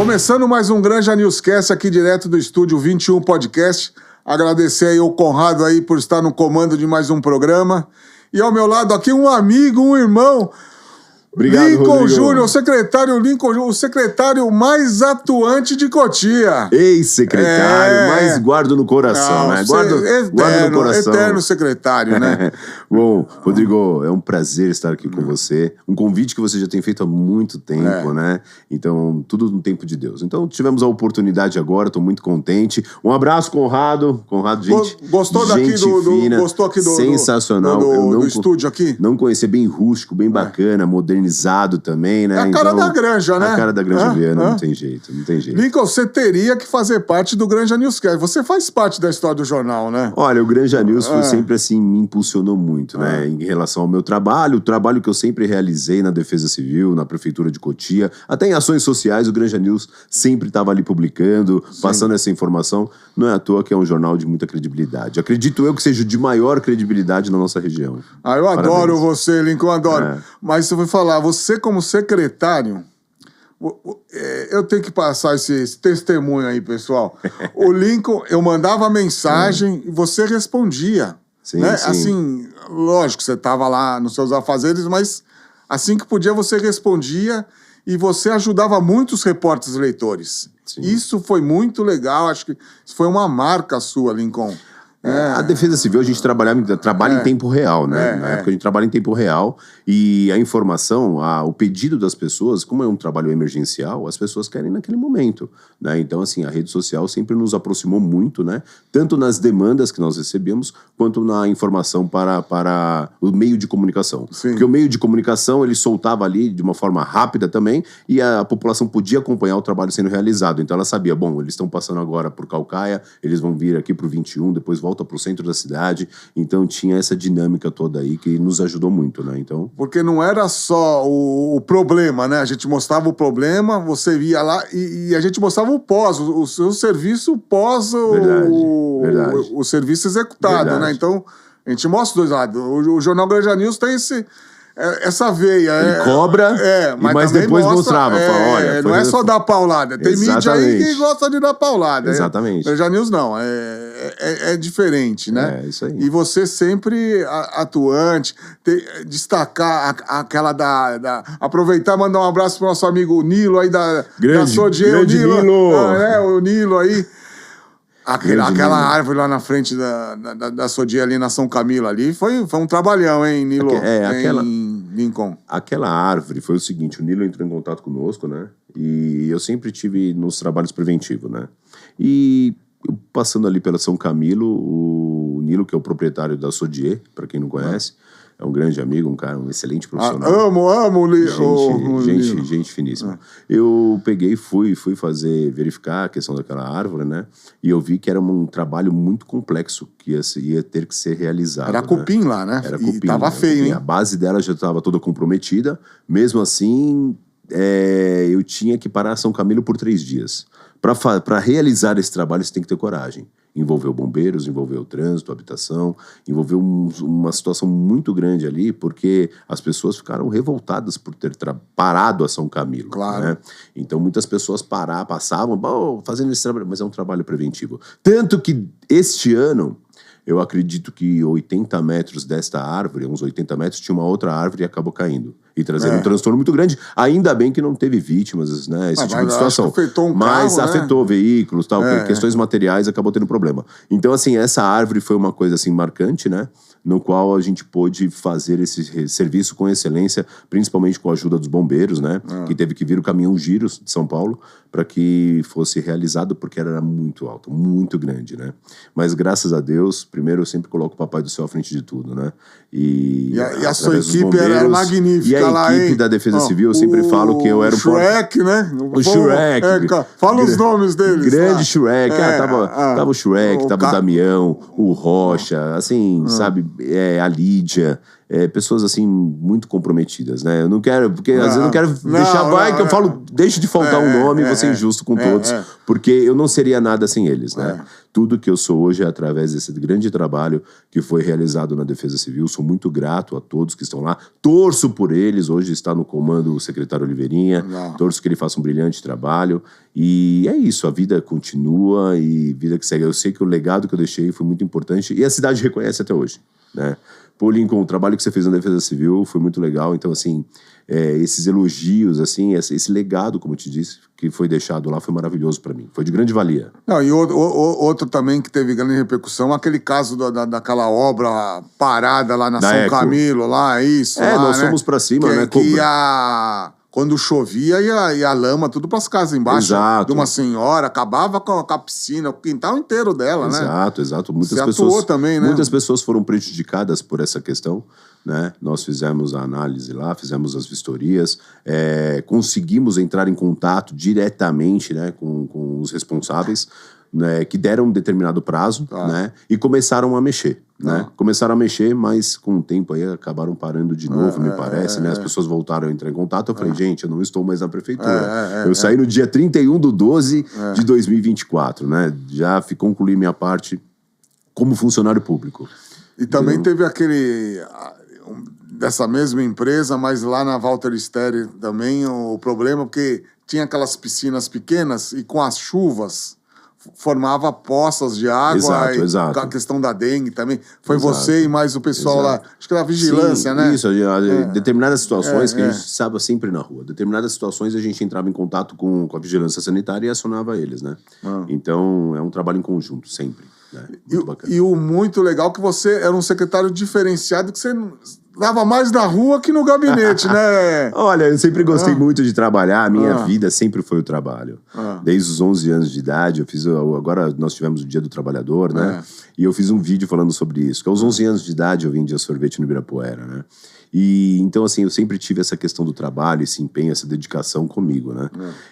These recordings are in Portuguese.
Começando mais um Granja Newscast aqui direto do Estúdio 21 Podcast. Agradecer aí ao Conrado aí por estar no comando de mais um programa. E ao meu lado aqui um amigo, um irmão... Obrigado, Lincoln Júnior, o secretário mais atuante de Cotia. Ex-secretário, mas guardo no coração, né? Guardo no coração. Eterno secretário, né? Bom, Rodrigo, é um prazer estar aqui com você. Um convite que você já tem feito há muito tempo, né? Então, tudo no tempo de Deus. Então, tivemos a oportunidade agora, estou muito contente. Um abraço, Conrado. Conrado, gente, gostou daqui fina, gostou aqui do sensacional. do estúdio aqui? Não conhecia, bem rústico, bem bacana, modernizado também, né? É a cara da Granja, né? A cara da Granja Viana, não tem jeito, não tem jeito. Lincoln, você teria que fazer parte do Granja Newscast. Você faz parte da história do jornal, né? Olha, o Granja News foi sempre assim, me impulsionou muito, né? Em relação ao meu trabalho, o trabalho que eu sempre realizei na Defesa Civil, na Prefeitura de Cotia, até em ações sociais, o Granja News sempre estava ali publicando, passando essa informação. Não é à toa que é um jornal de muita credibilidade. Acredito eu que seja de maior credibilidade na nossa região. Eu adoro você, Lincoln, adoro. Mas você vai falar, você como secretário, eu tenho que passar esse testemunho aí, pessoal. O Lincoln, eu mandava mensagem e você respondia. Sim, né? sim. Assim, lógico, você estava lá nos seus afazeres, mas assim que podia você respondia e você ajudava muito os repórteres leitores. Sim. Isso foi muito legal, acho que isso foi uma marca sua, Lincoln. A Defesa Civil, a gente trabalha em tempo real, né? Na época a gente trabalha em tempo real e a informação, o pedido das pessoas, como é um trabalho emergencial, as pessoas querem naquele momento, né? Então, assim, a rede social sempre nos aproximou muito, né? Tanto nas demandas que nós recebíamos, quanto na informação para o meio de comunicação. Sim. Porque o meio de comunicação, ele soltava ali de uma forma rápida também e a população podia acompanhar o trabalho sendo realizado. Então ela sabia, bom, eles estão passando agora por Caucaia, eles vão vir aqui pro 21, depois volta para o centro da cidade, então tinha essa dinâmica toda aí que nos ajudou muito, né? Então... Porque não era só o problema, né? A gente mostrava o problema, você ia lá e a gente mostrava o pós, o seu serviço pós o serviço executado, né? Então, a gente mostra os dois lados. O Jornal Granja News tem essa veia. Ele cobra, mas depois mostrava. Olha, não é só dar paulada. Tem mídia aí que gosta de dar paulada. Exatamente. Granja News não. É diferente, né? É, isso aí. E você sempre atuante, destacar aquela aproveitar e mandar um abraço pro nosso amigo Nilo aí da Sodier. Grande Nilo! O Nilo aí. Aquela árvore lá na frente da Sodier ali na São Camilo ali, foi um trabalhão, hein, Nilo? Lincoln. Aquela árvore foi o seguinte, o Nilo entrou em contato conosco, né? E eu sempre tive nos trabalhos preventivos, né? E passando ali pela São Camilo, o Nilo, que é o proprietário da Sodier, para quem não conhece, é um grande amigo, um excelente profissional. Amo o Nilo. Gente finíssima. Eu peguei e fui verificar a questão daquela árvore, né? E eu vi que era um trabalho muito complexo que ia ter que ser realizado. Era cupim lá, né? Era cupim. E tava feio, hein? A base dela já estava toda comprometida. Mesmo assim, eu tinha que parar São Camilo por 3 dias. Para realizar esse trabalho, você tem que ter coragem. Envolveu bombeiros, envolveu trânsito, habitação, envolveu uma situação muito grande ali, porque as pessoas ficaram revoltadas por ter parado a São Camilo. Claro. Né? Então muitas pessoas passavam fazendo esse trabalho, mas é um trabalho preventivo. Tanto que este ano, eu acredito que 80 metros desta árvore, uns 80 metros, tinha uma outra árvore e acabou caindo. E trazendo um transtorno muito grande. Ainda bem que não teve vítimas, né? Esse tipo de situação. Afetou mas carro, afetou veículos, tal, questões materiais, acabou tendo problema. Então, assim, essa árvore foi uma coisa, assim, marcante, né? No qual a gente pôde fazer esse serviço com excelência, principalmente com a ajuda dos bombeiros, né? Que teve que vir o caminhão Giros de São Paulo para que fosse realizado, porque era muito alto, muito grande, né? Mas graças a Deus, primeiro eu sempre coloco o Papai do Céu à frente de tudo, né? E a sua equipe era magnífica. A equipe da Defesa Civil, eu sempre falo que eu era o Shrek, né? O Shrek. Fala os nomes deles. Grande Shrek. Tava o Shrek, tava o Damião, o Rocha, assim, sabe? A Lídia. pessoas, assim, muito comprometidas, né? Eu não quero, porque às vezes eu não quero deixar, que eu falo, deixa de faltar um nome e vou ser injusto com todos, porque eu não seria nada sem eles, né? Tudo que eu sou hoje é através desse grande trabalho que foi realizado na Defesa Civil. Sou muito grato a todos que estão lá. Torço por eles. Hoje está no comando o secretário Oliveirinha. Torço que ele faça um brilhante trabalho. E é isso, a vida continua e vida que segue. Eu sei que o legado que eu deixei foi muito importante e a cidade reconhece até hoje, né? Pô, Lincoln, o trabalho que você fez na Defesa Civil foi muito legal. Então, assim, esses elogios, assim, esse legado, como eu te disse, que foi deixado lá, foi maravilhoso para mim. Foi de grande valia. Não, e outro também que teve grande repercussão, aquele caso daquela obra parada lá na São Eco. Camilo, lá, isso. Nós fomos para cima, né? Quando chovia, ia a lama tudo para as casas embaixo. Exato. De uma senhora, acabava com a piscina, o quintal inteiro dela, né? Exato. Você atuou também, né? Muitas pessoas foram prejudicadas por essa questão, né? Nós fizemos a análise lá, fizemos as vistorias, conseguimos entrar em contato diretamente, né, com os responsáveis, né, que deram um determinado prazo, né, e começaram a mexer. Né? Começaram a mexer, mas com o tempo aí acabaram parando de novo, me parece, né? As pessoas voltaram a entrar em contato. Eu falei, gente, eu não estou mais na prefeitura. Eu saí no dia 31/12 de 2024, né? Já concluí minha parte como funcionário público. E também teve dessa mesma empresa, mas lá na Walter Steri também o problema, porque tinha aquelas piscinas pequenas e com as chuvas formava poças de água. Exato. A questão da dengue também. Foi você e mais o pessoal lá, acho que era a vigilância, sim, né? Isso, determinadas situações que a gente estava sempre na rua. Determinadas situações a gente entrava em contato com a vigilância sanitária e acionava eles, né? Então, é um trabalho em conjunto, sempre. Né? Muito bacana. E o muito legal que você era um secretário diferenciado, que você dava mais na rua que no gabinete, né? Olha, eu sempre gostei muito de trabalhar. A minha vida sempre foi o trabalho. Desde os 11 anos de idade, eu fiz... Agora nós tivemos o Dia do Trabalhador, né? E eu fiz um vídeo falando sobre isso. Que aos 11 anos de idade eu vendia sorvete no Ibirapuera, né? E então, assim, eu sempre tive essa questão do trabalho, esse empenho, essa dedicação comigo, né?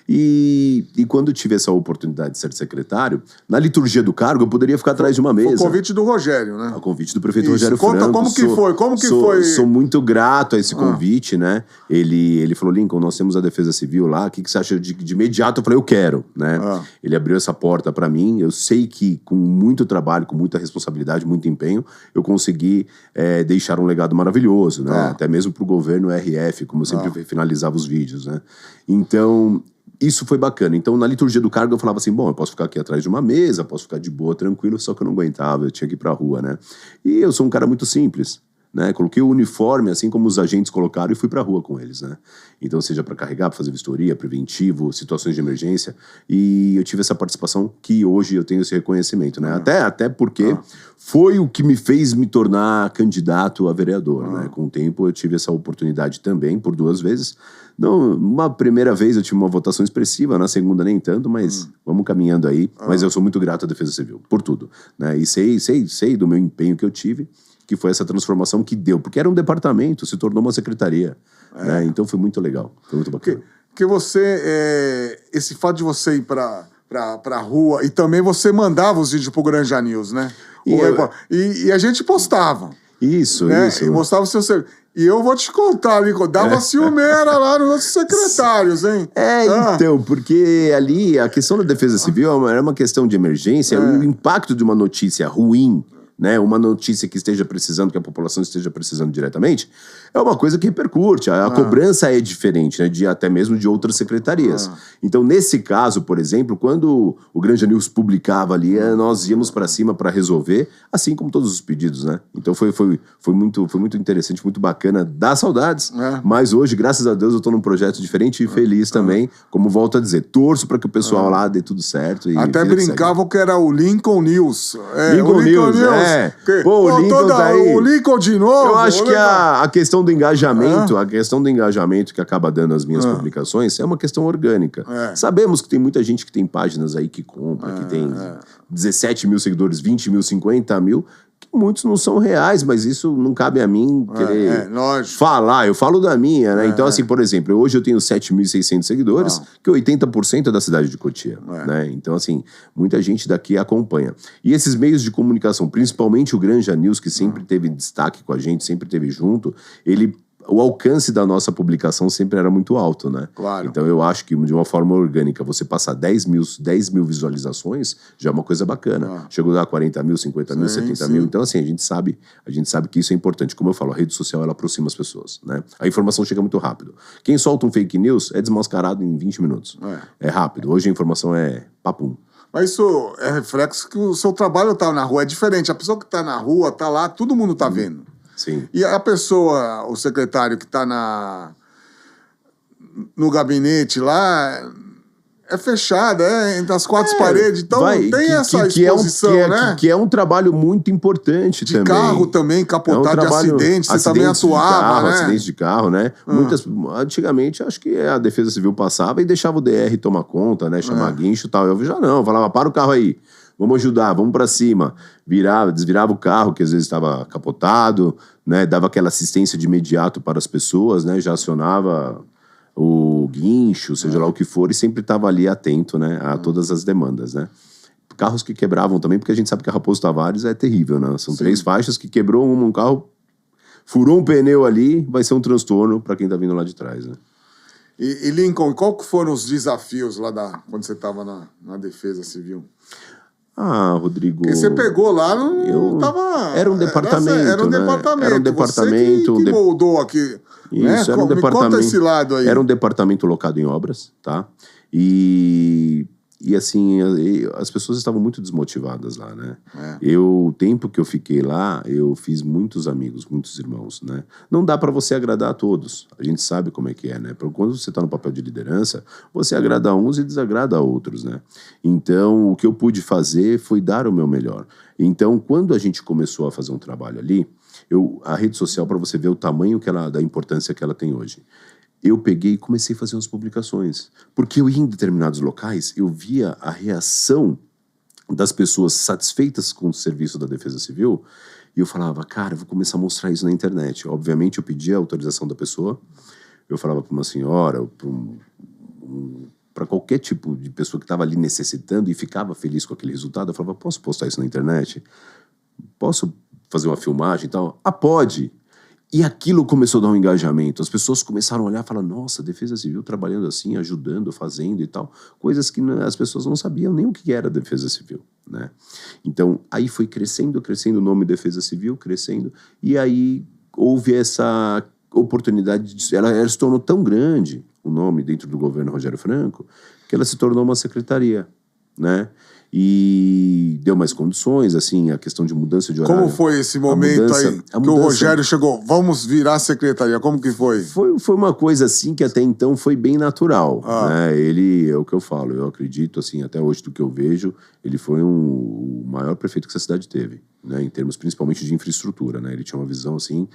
E quando eu tive essa oportunidade de ser secretário, na liturgia do cargo, eu poderia ficar atrás de uma mesa. Foi o convite do Rogério, né? O convite do prefeito Rogério Franco. Conta como que foi, como que foi? Sou muito grato a esse convite, né? Ele falou, Lincoln, nós temos a Defesa Civil lá, o que você acha de imediato? Eu falei, eu quero, né? Ele abriu essa porta para mim, eu sei que com muito trabalho, com muita responsabilidade, muito empenho, eu consegui deixar um legado maravilhoso, né? Até mesmo pro governo RF, como eu sempre finalizava os vídeos, né? Então, isso foi bacana. Então, na liturgia do cargo, eu falava assim, bom, eu posso ficar aqui atrás de uma mesa, posso ficar de boa, tranquilo, só que eu não aguentava, eu tinha que ir pra rua, né? E eu sou um cara muito simples, né? Coloquei o uniforme, assim como os agentes colocaram, e fui pra rua com eles, né? Então, seja para carregar, para fazer vistoria, preventivo, situações de emergência. E eu tive essa participação que hoje eu tenho esse reconhecimento, né? Até porque foi o que me fez me tornar candidato a vereador, né? Com o tempo eu tive essa oportunidade também, por 2 vezes. Não, uma primeira vez eu tive uma votação expressiva, na segunda nem tanto, mas vamos caminhando aí. Mas eu sou muito grato à Defesa Civil, por tudo, né? E sei do meu empenho que eu tive, que foi essa transformação que deu. Porque era um departamento, se tornou uma secretaria. Né? Então foi muito legal, foi muito bacana. Porque você, esse fato de você ir pra rua, e também você mandava os vídeos pro Granja News, né? E a gente postava. Isso, né? isso. E mostrava o seu serviço. E eu vou te contar ali, dava ciumeira lá nos outros secretários, hein? Então, porque ali a questão da Defesa Civil era uma questão de emergência, o impacto de uma notícia ruim, né, uma notícia que esteja precisando, que a população esteja precisando diretamente, é uma coisa que repercute. A cobrança é diferente, né, até mesmo de outras secretarias. Então, nesse caso, por exemplo, quando o Granja News publicava ali, nós íamos para cima para resolver, assim como todos os pedidos, né? Então, foi muito interessante, muito bacana. Dá saudades, mas hoje, graças a Deus, eu estou num projeto diferente e feliz também. Como volto a dizer, torço para que o pessoal lá dê tudo certo. E até brincavam que era o Lincoln News. Lincoln News. Pô, o Lincoln tá aí. O Lincoln de novo. Eu acho que a questão do engajamento, que acaba dando as minhas publicações, é uma questão orgânica. Sabemos que tem muita gente que tem páginas aí que compra, que tem 17 mil seguidores, 20 mil, 50 mil. muitos não são reais, mas isso não cabe a mim querer falar. Eu falo da minha, né? Então, assim, por exemplo, hoje eu tenho 7.600 seguidores, que 80% é da cidade de Cotia, né? Então, assim, muita gente daqui acompanha. E esses meios de comunicação, principalmente o Granja News, que sempre teve destaque com a gente, sempre teve junto, o alcance da nossa publicação sempre era muito alto, né? Claro. Então eu acho que de uma forma orgânica, você passar 10 mil visualizações já é uma coisa bacana. Chegou a dar 40 mil, 50 mil, 70 mil. Então assim, a gente sabe que isso é importante. Como eu falo, a rede social ela aproxima as pessoas, né? A informação chega muito rápido. Quem solta um fake news é desmascarado em 20 minutos. É rápido. Hoje a informação é papum. Mas isso é reflexo que o seu trabalho tá na rua. É diferente. A pessoa que tá na rua, tá lá, todo mundo tá vendo. Sim. E a pessoa, o secretário que está no gabinete lá, é fechada, entre as quatro paredes. Então tem essa exposição, né? Que é um trabalho muito importante também. De carro também, capotado de acidente, você também atuava, né? Acidentes de carro, né? Antigamente, acho que a Defesa Civil passava e deixava o DR tomar conta, né? Chamar guincho e tal. Eu já não, falava, para o carro aí. Vamos ajudar, vamos pra cima. Desvirava o carro, que às vezes estava capotado, né? Dava aquela assistência de imediato para as pessoas, né? Já acionava o guincho, seja lá o que for, e sempre estava ali atento, né? A todas as demandas, né? Carros que quebravam também, porque a gente sabe que a Raposo Tavares é terrível, né? São 3 faixas que quebrou um carro, furou um pneu ali, vai ser um transtorno para quem tá vindo lá de trás, né? E Lincoln, qual que foram os desafios lá quando você estava na Defesa Civil? Rodrigo... Porque você pegou lá, tava... Era um departamento, Era um departamento. Era um departamento... Você que moldou aqui, isso, né? Era um departamento, me conta esse lado aí. Era um departamento locado em obras, tá? E assim, as pessoas estavam muito desmotivadas lá, né? O tempo que eu fiquei lá, eu fiz muitos amigos, muitos irmãos, né? Não dá pra você agradar a todos. A gente sabe como é que é, né? Quando você tá no papel de liderança, você agrada a uns e desagrada a outros, né? Então, o que eu pude fazer foi dar o meu melhor. Então, quando a gente começou a fazer um trabalho ali, a rede social, para você ver o tamanho da importância que ela tem hoje, eu peguei e comecei a fazer umas publicações. Porque eu ia em determinados locais, eu via a reação das pessoas satisfeitas com o serviço da Defesa Civil, e eu falava, cara, eu vou começar a mostrar isso na internet. Obviamente, eu pedia a autorização da pessoa, eu falava para uma senhora, para qualquer tipo de pessoa que estava ali necessitando e ficava feliz com aquele resultado, eu falava, posso postar isso na internet? Posso fazer uma filmagem e tal? Pode! E aquilo começou a dar um engajamento. As pessoas começaram a olhar e falar, nossa, a Defesa Civil trabalhando assim, ajudando, fazendo e tal. Coisas que as pessoas não sabiam nem o que era Defesa Civil, né? Então, aí foi crescendo o nome Defesa Civil, crescendo. E aí houve essa oportunidade, ela se tornou tão grande, o nome dentro do governo Rogério Franco, que ela se tornou uma secretaria, né? E deu mais condições, assim, a questão de mudança de horário. Como foi esse momento que o Rogério chegou? Vamos virar secretaria, como que foi? Foi uma coisa, assim, que até então foi bem natural, né? Ele, é o que eu falo, eu acredito, assim, até hoje do que eu vejo, ele foi o maior prefeito que essa cidade teve, né? Em termos principalmente de infraestrutura, né? Ele tinha uma visão, assim,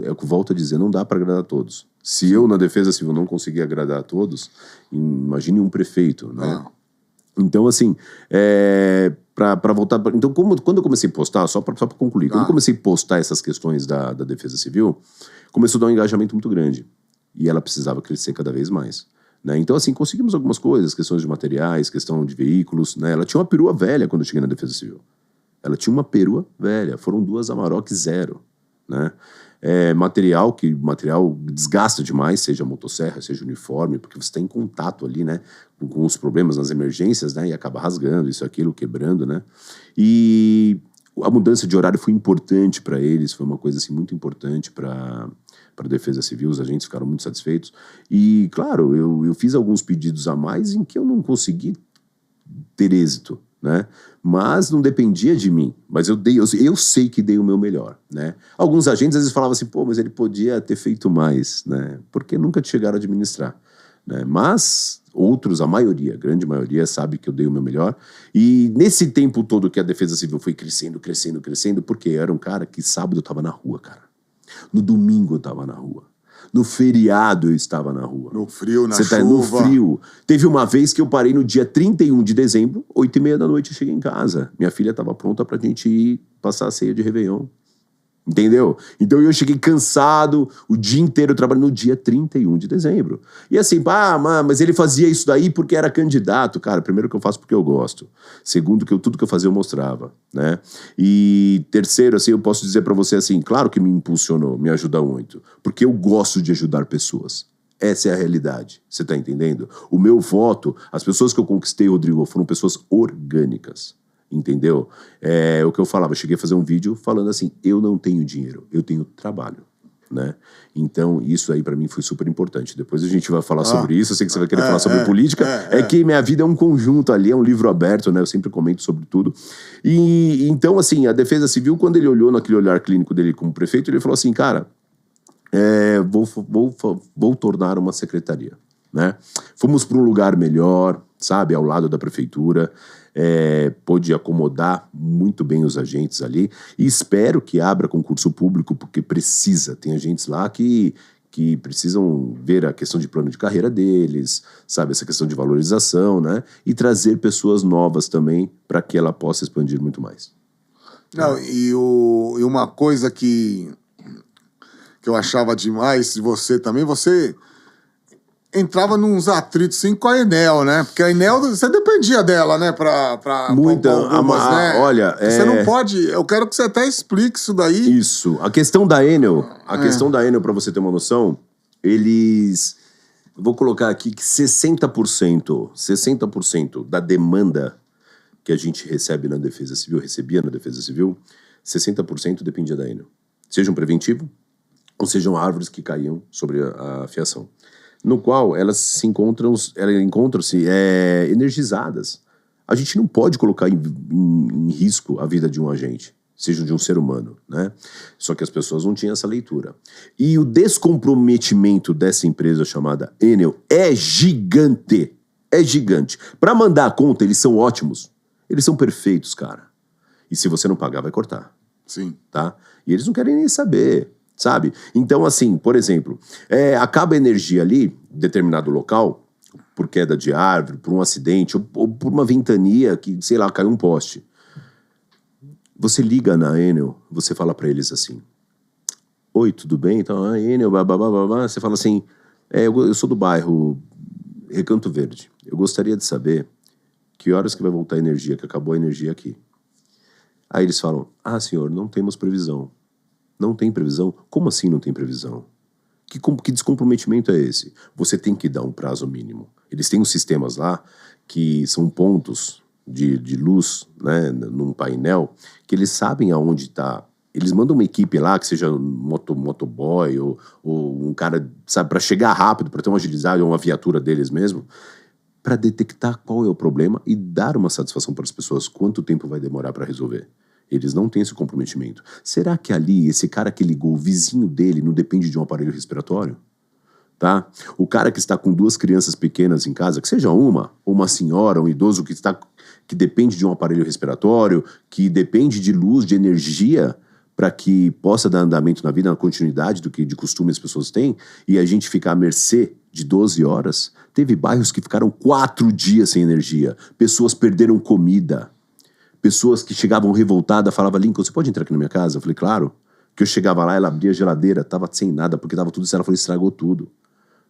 é o que eu volto a dizer, não dá para agradar a todos. Se eu, na Defesa Civil, não conseguir agradar a todos, imagine um prefeito, né? Então, assim, para voltar... Então, quando eu comecei a postar, só para concluir, quando eu comecei a postar essas questões da Defesa Civil, começou a dar um engajamento muito grande. E ela precisava crescer cada vez mais, né? Então, assim, conseguimos algumas coisas, questões de materiais, questão de veículos, né? Ela tinha uma perua velha quando eu cheguei na Defesa Civil. Ela tinha uma perua velha, foram 2 Amarok 0, né? Material desgasta demais, seja motosserra, seja uniforme, porque você está em contato ali, né, com os problemas nas emergências, né, e acaba rasgando, isso, aquilo, quebrando, né, e a mudança de horário foi importante para eles, foi uma coisa, assim, muito importante para a Defesa Civil, os agentes ficaram muito satisfeitos, e, claro, eu fiz alguns pedidos a mais em que eu não consegui ter êxito, né? Mas não dependia de mim. Mas eu sei que dei o meu melhor, né? Alguns agentes às vezes falavam assim, pô, mas ele podia ter feito mais, né? Porque nunca te chegaram a administrar, né? Mas outros, a grande maioria, sabe que eu dei o meu melhor. E nesse tempo todo que a Defesa Civil foi crescendo, porque eu era um cara que sábado eu tava na rua, cara. No domingo eu tava na rua. No feriado eu estava na rua. No frio, na chuva. Você tá no frio. Teve uma vez que eu parei no dia 31 de dezembro, 20h30 da noite eu cheguei em casa. Minha filha estava pronta pra gente ir passar a ceia de Réveillon. Entendeu? Então eu cheguei cansado, o dia inteiro trabalhando no dia 31 de dezembro. E assim, mas ele fazia isso daí porque era candidato. Cara, primeiro que eu faço porque eu gosto. Segundo que tudo que eu fazia eu mostrava, né? E terceiro, assim, eu posso dizer pra você assim, claro que me impulsionou, me ajuda muito. Porque eu gosto de ajudar pessoas. Essa é a realidade, você tá entendendo? O meu voto, as pessoas que eu conquistei, Rodrigo, foram pessoas orgânicas. Entendeu? É o que eu falava, eu cheguei a fazer um vídeo falando assim, eu não tenho dinheiro, eu tenho trabalho, né? Então, isso aí pra mim foi super importante. Depois a gente vai falar sobre isso, eu sei que você vai querer falar sobre política, que minha vida é um conjunto ali, é um livro aberto, né? Eu sempre comento sobre tudo. E então, assim, a Defesa Civil, quando ele olhou naquele olhar clínico dele como prefeito, ele falou assim, cara, vou tornar uma secretaria, né? Fomos para um lugar melhor, sabe, ao lado da prefeitura, pôde acomodar muito bem os agentes ali, e espero que abra concurso público, porque precisa, tem agentes lá que precisam ver a questão de plano de carreira deles, sabe, essa questão de valorização, né, e trazer pessoas novas também, para que ela possa expandir muito mais. Não, e uma coisa que eu achava demais de você também, você entrava nos atritos sim com a Enel, né? Porque a Enel, você dependia dela, né? Muita, né? olha... Você não pode... Eu quero que você até explique isso daí. Isso. A questão da Enel, pra você ter uma noção, eles... Vou colocar aqui que 60% da demanda que a gente recebe na Defesa Civil, recebia na Defesa Civil, 60% dependia da Enel. Seja um preventivo, ou sejam árvores que caíam sobre a fiação. No qual elas encontram-se energizadas. A gente não pode colocar em risco a vida de um agente, seja de um ser humano, né? Só que as pessoas não tinham essa leitura. E o descomprometimento dessa empresa chamada Enel é gigante. É gigante. Para mandar a conta, eles são ótimos. Eles são perfeitos, cara. E se você não pagar, vai cortar. Sim. Tá? E eles não querem nem saber. Sabe? Então, assim, por exemplo, acaba a energia ali, em determinado local, por queda de árvore, por um acidente, ou por uma ventania que, sei lá, caiu um poste. Você liga na Enel, você fala pra eles assim, oi, tudo bem? Então, Enel, babá. Você fala assim, eu sou do bairro Recanto Verde. Eu gostaria de saber que horas que vai voltar a energia, que acabou a energia aqui. Aí eles falam, senhor, não temos previsão. Não tem previsão? Como assim não tem previsão? Que descomprometimento é esse? Você tem que dar um prazo mínimo. Eles têm uns sistemas lá que são pontos de luz, né, num painel, que eles sabem aonde está. Eles mandam uma equipe lá, que seja um motoboy ou um cara, sabe, para chegar rápido, para ter uma agilidade, ou uma viatura deles mesmo, para detectar qual é o problema e dar uma satisfação para as pessoas. Quanto tempo vai demorar para resolver? Eles não têm esse comprometimento. Será que ali, esse cara que ligou, o vizinho dele, não depende de um aparelho respiratório? Tá? O cara que está com 2 crianças pequenas em casa, que seja uma senhora, um idoso que depende de um aparelho respiratório, que depende de luz, de energia, para que possa dar andamento na vida, na continuidade do que de costume as pessoas têm, e a gente ficar à mercê de 12 horas. Teve bairros que ficaram 4 dias sem energia. Pessoas perderam comida. Pessoas que chegavam revoltadas, falavam, Lincoln, você pode entrar aqui na minha casa? Eu falei, claro. Que eu chegava lá, ela abria a geladeira, tava sem nada, porque tava tudo isso. Ela falou, estragou tudo.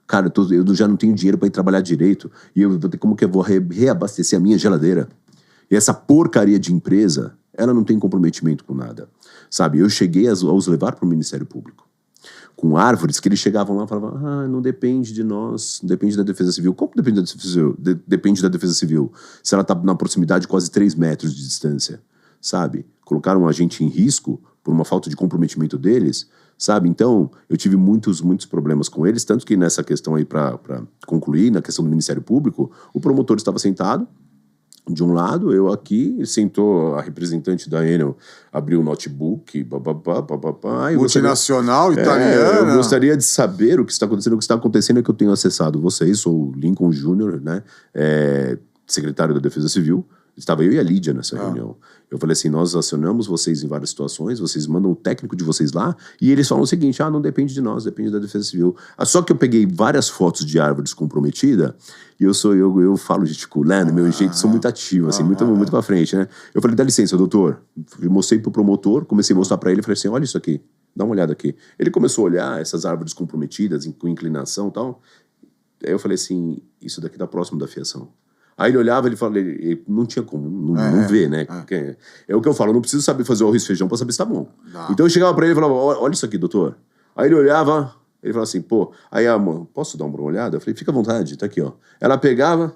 Cara, eu já não tenho dinheiro para ir trabalhar direito. E eu vou ter como que eu vou reabastecer a minha geladeira? E essa porcaria de empresa, ela não tem comprometimento com nada. Sabe, eu cheguei a os levar para o Ministério Público. Com árvores que eles chegavam lá e falavam, não depende de nós, depende da Defesa Civil. Como depende da Defesa Civil? Depende da Defesa Civil. Se ela está na proximidade de quase 3 metros de distância, sabe? Colocaram um agente em risco por uma falta de comprometimento deles, sabe? Então, eu tive muitos problemas com eles, tanto que nessa questão aí, para concluir, na questão do Ministério Público, o promotor estava sentado, de um lado, eu aqui, sentou a representante da Enel, abriu o notebook, multinacional, italiana. Eu gostaria de saber o que está acontecendo. O que está acontecendo é que eu tenho acessado vocês, sou o Lincoln Júnior, né, secretário da Defesa Civil, Estava eu e a Lídia nessa reunião. Eu falei assim, nós acionamos vocês em várias situações, vocês mandam o técnico de vocês lá, e eles falam o seguinte, não depende de nós, depende da Defesa Civil. Só que eu peguei várias fotos de árvores comprometidas, e eu falo gesticulando, meu jeito, sou muito ativo, assim, muito pra frente, né? Eu falei, dá licença, doutor. Eu mostrei pro promotor, comecei a mostrar pra ele, falei assim, olha isso aqui, dá uma olhada aqui. Ele começou a olhar essas árvores comprometidas, com inclinação e tal. Aí eu falei assim, isso daqui tá próximo da fiação. Aí ele olhava, ele falava, ele não tinha como, não vê, né? É o que eu falo, eu não preciso saber fazer o arroz e feijão pra saber se tá bom. Não. Então eu chegava pra ele e falava, olha isso aqui, doutor. Aí ele olhava, ele falava assim, pô, aí a mãe, posso dar uma olhada? Eu falei, fica à vontade, tá aqui, ó. Ela pegava,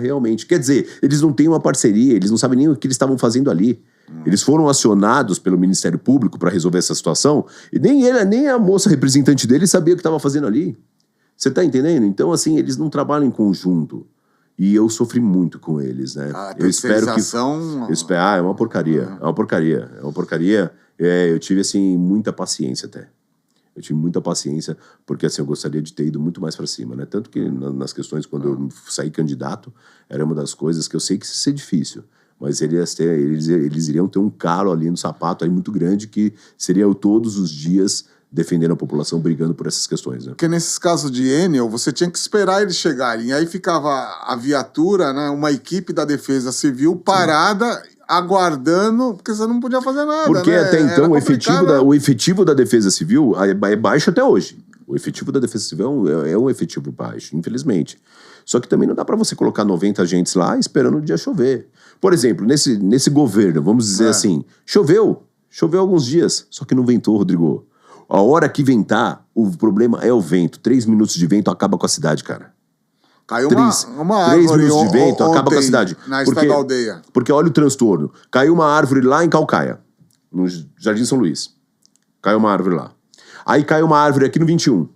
realmente. Quer dizer, eles não têm uma parceria, eles não sabem nem o que eles estavam fazendo ali. Eles foram acionados pelo Ministério Público pra resolver essa situação, e nem a moça representante dele sabia o que estava fazendo ali. Você tá entendendo? Então, assim, eles não trabalham em conjunto. E eu sofri muito com eles, né? Eu espero que... é uma porcaria. É uma porcaria. É uma porcaria. Eu tive, assim, muita paciência até. Eu tive muita paciência, porque, assim, eu gostaria de ter ido muito mais pra cima, né? Tanto que nas questões, quando eu saí candidato, era uma das coisas que eu sei que isso ia ser difícil. Mas eles iriam ter um calo ali no sapato aí muito grande, que seria eu todos os dias defendendo a população, brigando por essas questões, né? Porque nesses casos de Enel, você tinha que esperar eles chegarem. E aí ficava a viatura, né, uma equipe da Defesa Civil parada, aguardando, porque você não podia fazer nada, porque né? Até então o efetivo da Defesa Civil é baixo até hoje. O efetivo da Defesa Civil é um efetivo baixo, infelizmente. Só que também não dá pra você colocar 90 agentes lá esperando o dia chover. Por exemplo, nesse governo, vamos dizer assim, choveu alguns dias, só que não ventou, Rodrigo. A hora que ventar, o problema é o vento. 3 minutos de vento acaba com a cidade, cara. Caiu uma árvore 3 minutos de vento acaba com a cidade. Na Estrada da Aldeia. Porque olha o transtorno. Caiu uma árvore lá em Caucaia, no Jardim São Luís. Caiu uma árvore lá. Aí caiu uma árvore aqui no 21,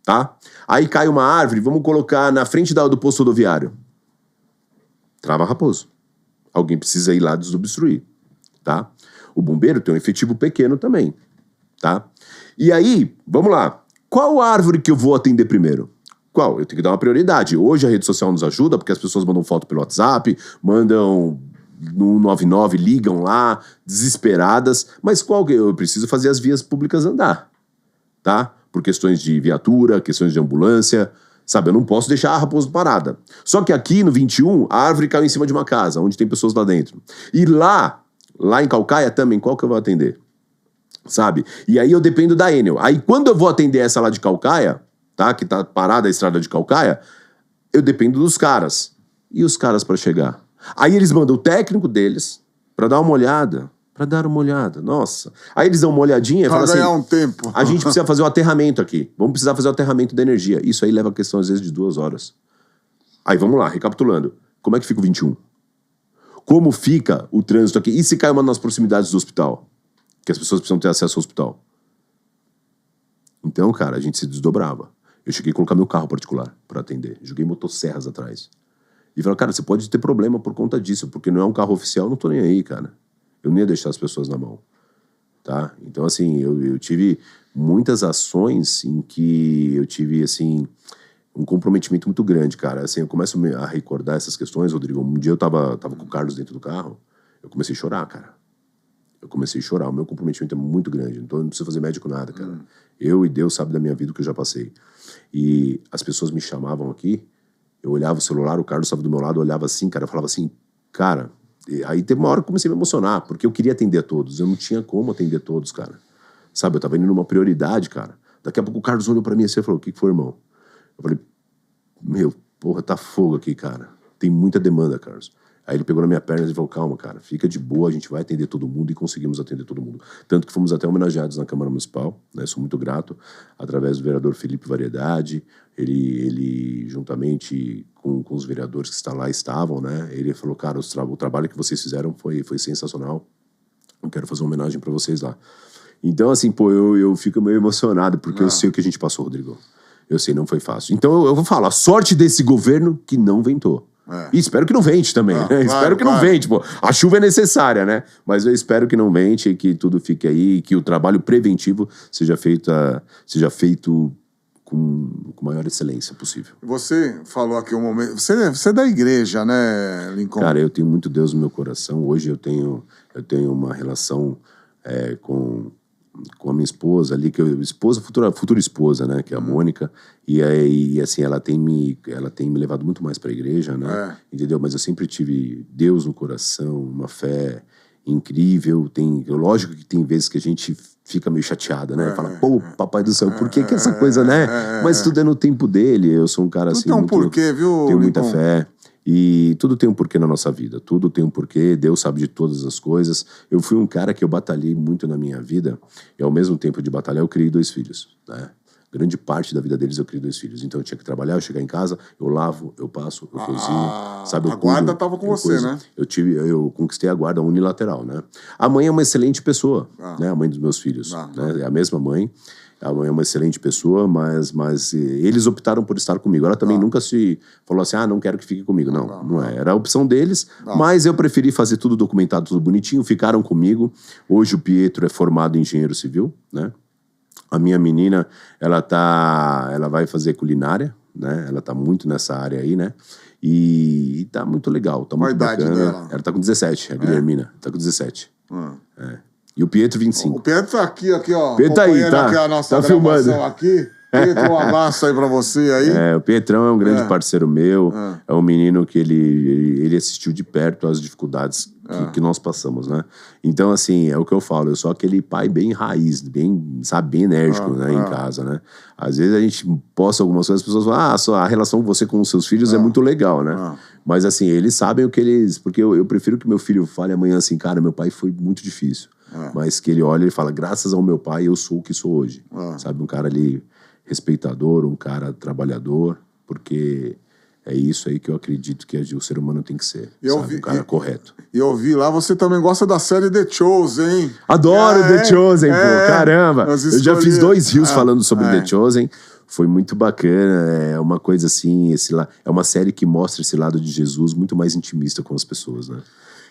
tá? Aí cai uma árvore, vamos colocar na frente do posto rodoviário. Trava Raposo. Alguém precisa ir lá desobstruir, tá? O bombeiro tem um efetivo pequeno também, tá? E aí, vamos lá. Qual árvore que eu vou atender primeiro? Qual? Eu tenho que dar uma prioridade. Hoje a rede social nos ajuda, porque as pessoas mandam foto pelo WhatsApp, mandam no 99, ligam lá, desesperadas. Mas qual que eu preciso fazer as vias públicas andar, tá? Por questões de viatura, questões de ambulância, sabe? Eu não posso deixar a Raposo parada. Só que aqui no 21, a árvore caiu em cima de uma casa, onde tem pessoas lá dentro. E lá em Caucaia também, qual que eu vou atender? Sabe? E aí eu dependo da Enel. Aí quando eu vou atender essa lá de Caucaia, tá? Que tá parada a estrada de Caucaia, eu dependo dos caras. E os caras pra chegar? Aí eles mandam o técnico deles pra dar uma olhada. Nossa. Aí eles dão uma olhadinha e falam assim... ganhar um tempo. A gente precisa fazer o aterramento aqui. Vamos precisar fazer o aterramento da energia. Isso aí leva a questão, às vezes, de 2 horas. Aí vamos lá, recapitulando. Como é que fica o 21? Como fica o trânsito aqui? E se cai uma nas proximidades do hospital? Que as pessoas precisam ter acesso ao hospital. Então, cara, a gente se desdobrava. Eu cheguei a colocar meu carro particular pra atender. Joguei motosserras atrás. E falei, cara, você pode ter problema por conta disso, porque não é um carro oficial, não tô nem aí, cara. Eu não ia deixar as pessoas na mão, tá? Então, assim, eu tive muitas ações em que eu tive, assim, um comprometimento muito grande, cara. Assim, eu começo a recordar essas questões, Rodrigo. Um dia eu tava com o Carlos dentro do carro, eu comecei a chorar, cara. O meu comprometimento é muito grande, então eu não preciso fazer médico nada, cara. Eu e Deus sabe da minha vida o que eu já passei. E as pessoas me chamavam aqui, eu olhava o celular, o Carlos estava do meu lado, eu olhava assim, cara, eu falava assim, cara... Aí teve uma hora que eu comecei a me emocionar, porque eu queria atender a todos, eu não tinha como atender todos, cara. Sabe, eu tava indo numa prioridade, cara. Daqui a pouco o Carlos olhou pra mim assim e falou, o que foi, irmão? Eu falei, meu, porra, tá fogo aqui, cara. Tem muita demanda, Carlos. Aí ele pegou na minha perna e falou, calma, cara, fica de boa, a gente vai atender todo mundo, e conseguimos atender todo mundo. Tanto que fomos até homenageados na Câmara Municipal, né, sou muito grato, através do vereador Felipe Variedade, ele juntamente com os vereadores que estavam, né, ele falou, cara, o trabalho que vocês fizeram foi sensacional, eu quero fazer uma homenagem pra vocês lá. Então, assim, pô, eu fico meio emocionado, porque eu sei o que a gente passou, Rodrigo. Eu sei, não foi fácil. Então eu vou falar, a sorte desse governo que não ventou. E espero que não vente também, né? Espero que não vente, pô. A chuva é necessária, né? Mas eu espero que não vente e que tudo fique aí, que o trabalho preventivo seja feito com maior excelência possível. Você falou aqui um momento... Você é da igreja, né, Lincoln? Cara, eu tenho muito Deus no meu coração. Hoje eu tenho uma relação com a minha esposa ali, futura esposa, né, que é a Mônica, e aí, assim, ela tem me levado muito mais para a igreja, né, entendeu? Mas eu sempre tive Deus no coração, uma fé incrível. Lógico que tem vezes que a gente fica meio chateada, né, fala, pô, papai do céu, por que essa coisa, né? Mas tudo é no tempo dele. Eu sou um cara assim, tudo tem um porquê, viu, tenho muita Lincoln? fé. E tudo tem um porquê na nossa vida, tudo tem um porquê, Deus sabe de todas as coisas. Eu fui um cara que eu batalhei muito na minha vida, e ao mesmo tempo de batalhar, eu criei 2 filhos, né? Grande parte da vida deles eu criei 2 filhos. Então eu tinha que trabalhar, eu chegar em casa, eu lavo, eu passo, eu cozinho, sabe? A guarda tava com você, né? Eu conquistei a guarda unilateral, né? A mãe é uma excelente pessoa, né? A mãe dos meus filhos, né? É a mesma mãe. A mãe é uma excelente pessoa, mas eles optaram por estar comigo. Ela também nunca se falou assim, não quero que fique comigo. Não é. Era a opção deles, mas eu preferi fazer tudo documentado, tudo bonitinho. Ficaram comigo. Hoje o Pietro é formado em engenheiro civil, né? A minha menina, ela vai fazer culinária, né? Ela tá muito nessa área aí, né? E tá muito legal, tá muito bacana. Qual a idade dela? Ela tá com 17, a Guilhermina. Tá com 17. E o Pietro, 25. O Pietro tá aqui, ó. O Pietro tá aí, tá? Aqui a nossa tá filmando. Aqui. Pietro, um abraço aí pra você aí. O Pietrão é um grande parceiro meu. É um menino que ele assistiu de perto as dificuldades que nós passamos, né? Então, assim, é o que eu falo. Eu sou aquele pai bem raiz, bem, sabe, bem enérgico, né, em casa, né? Às vezes a gente posta algumas coisas, as pessoas falam, a relação de você com os seus filhos é muito legal, né? Mas, assim, eles sabem o que eles... Porque eu prefiro que meu filho fale amanhã assim, cara, meu pai foi muito difícil. Mas que ele olha e fala, graças ao meu pai, eu sou o que sou hoje. Sabe, um cara ali respeitador, um cara trabalhador, porque é isso aí que eu acredito que o ser humano tem que ser, sabe? Um cara correto. E eu vi lá, você também gosta da série The Chosen, hein? Adoro The Chosen, pô, caramba! Eu já fiz 2 reels falando sobre The Chosen, foi muito bacana, é uma coisa assim, é uma série que mostra esse lado de Jesus muito mais intimista com as pessoas, né?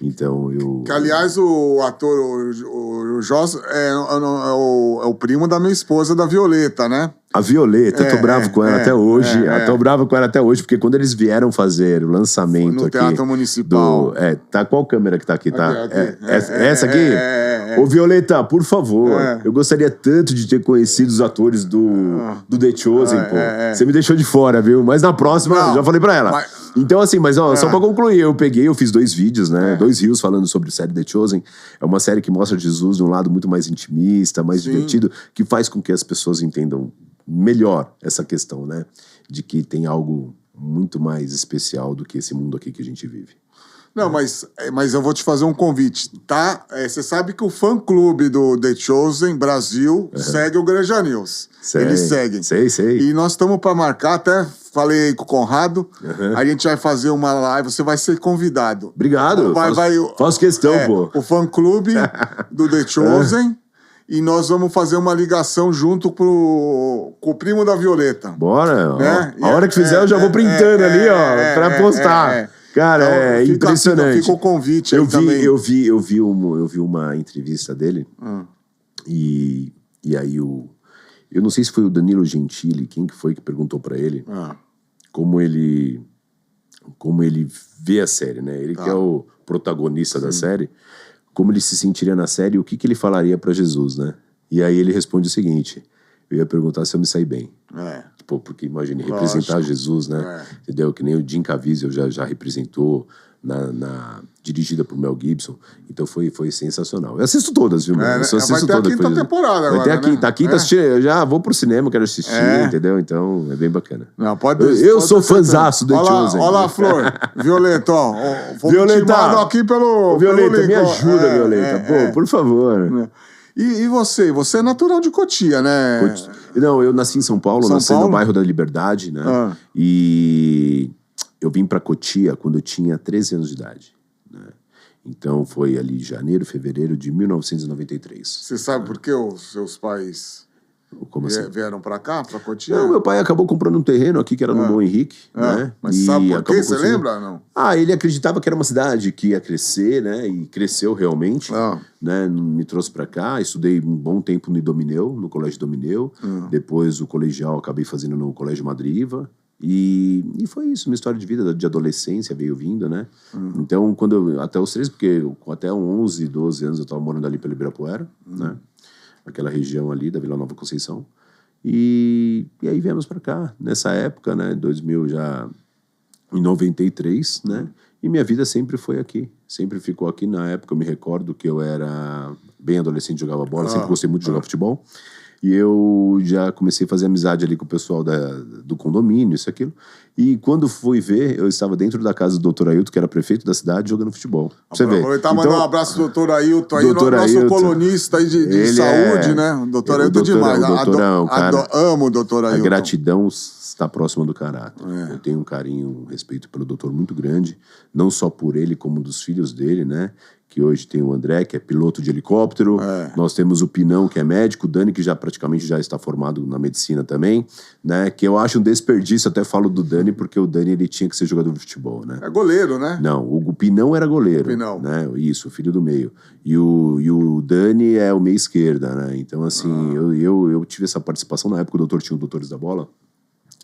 Então, Que, aliás, o ator, o Joss, é o primo da minha esposa, da Violeta, né? A Violeta, eu tô bravo com ela até hoje. Tô bravo com ela até hoje, porque quando eles vieram fazer o lançamento no aqui... Teatro Municipal. Tá, qual câmera que tá aqui, tá? Aqui. Essa aqui? Ô, Violeta, por favor, eu gostaria tanto de ter conhecido os atores do The Chosen, pô. Você me deixou de fora, viu? Mas na próxima, já falei pra ela. Então, assim, mas ó, só pra concluir, eu fiz 2 vídeos, né? 2 reels falando sobre a série The Chosen. É uma série que mostra Jesus de um lado muito mais intimista, mais divertido, que faz com que as pessoas entendam melhor essa questão, né? De que tem algo muito mais especial do que esse mundo aqui que a gente vive. Não, mas eu vou te fazer um convite, tá? Você sabe que o fã-clube do The Chosen Brasil segue o Granja News. Eles seguem. Sei. E nós estamos para marcar, até falei aí com o Conrado, a gente vai fazer uma live, você vai ser convidado. Obrigado, faço questão, pô. O fã-clube do The Chosen... E nós vamos fazer uma ligação junto com o primo da Violeta. Bora. Né? A hora que fizer eu já vou printando ali, ó, pra postar. Cara, então, impressionante. Fica o convite aí também. Eu vi uma entrevista dele. E aí eu não sei se foi o Danilo Gentili, quem que foi que perguntou pra ele como ele vê a série, né? Ele que é o protagonista da série. Como ele se sentiria na série e o que ele falaria pra Jesus, né? E aí ele responde o seguinte, eu ia perguntar se eu me saí bem. Tipo, porque imagine, representar Jesus, né? Entendeu? Que nem o Jim Caviezel já representou dirigida por Mel Gibson. Então foi sensacional. Eu assisto todas, viu, mano? Eu assisto todas. Vai ter a 5ª temporada agora, vai ter a quinta. Né? A quinta eu já vou pro cinema, quero assistir, entendeu? Então é bem bacana. Não, pode eu sou fãzaço do The Chosen. Olha lá, Flor. Violeta, ó. Violeta, aqui pelo Violeta, me ajuda, Violeta. Pô, por favor. E você? Você é natural de Cotia, né? Não, eu nasci em São Paulo, no bairro da Liberdade, né? E eu vim pra Cotia quando eu tinha 13 anos de idade. Né? Então foi ali janeiro, fevereiro de 1993. Você sabe por que os seus pais Como assim? Vieram pra cá, pra Cotia? Não, meu pai acabou comprando um terreno aqui, que era no Dom Henrique, né? Mas sabe por quê? Você lembra? Não. Ele acreditava que era uma cidade que ia crescer, né? E cresceu realmente, né? Me trouxe pra cá, estudei um bom tempo no Idomeneu, no Colégio Idomeneu. Depois o colegial acabei fazendo no Colégio Madriva. E foi isso, minha história de vida, de adolescência veio vindo, né? Então, até os 13, porque até 11, 12 anos eu tava morando ali pelo Ibirapuera, né? Aquela região ali da Vila Nova Conceição. E aí viemos para cá, nessa época, né, 2000 já, em 93, né, e minha vida sempre foi aqui, sempre ficou aqui. Na época eu me recordo que eu era bem adolescente, jogava bola, sempre gostei muito de jogar futebol, e eu já comecei a fazer amizade ali com o pessoal do condomínio, isso e aquilo. E quando fui ver, eu estava dentro da casa do Dr. Ailton, que era prefeito da cidade, jogando futebol. Você vê. Aproveitar e mandar um abraço pro Dr. Ailton aí, nosso colunista aí de saúde, né? O Dr. Ailton é demais. Amo o Dr. Ailton. A gratidão está próxima do caráter. Eu tenho um carinho, um respeito pelo doutor muito grande, não só por ele, como dos filhos dele, né? Que hoje tem o André, que é piloto de helicóptero. Nós temos o Pinão, que é médico. O Dani, que praticamente já está formado na medicina também, né? Que eu acho um desperdício, até falo do Dani, porque o Dani ele tinha que ser jogador de futebol, né? É goleiro, né? Não, o Pinão era goleiro. Pinão. Né? Isso, o filho do meio. E o Dani é o meia esquerda, né? Então, assim, eu tive essa participação. Na época o doutor tinha o Doutores da Bola.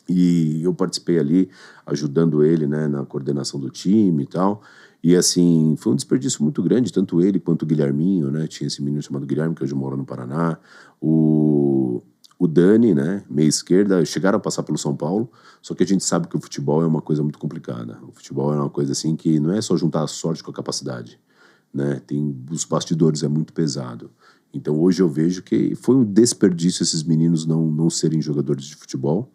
E eu participei ali, ajudando ele, né, na coordenação do time e tal. E, assim, foi um desperdício muito grande, tanto ele quanto o Guilherminho, né? Tinha esse menino chamado Guilherme, que hoje mora no Paraná. O Dani, né, meia esquerda, chegaram a passar pelo São Paulo, só que a gente sabe que o futebol é uma coisa muito complicada. O futebol é uma coisa, assim, que não é só juntar a sorte com a capacidade, né? Os bastidores é muito pesado. Então, hoje eu vejo que foi um desperdício esses meninos não serem jogadores de futebol,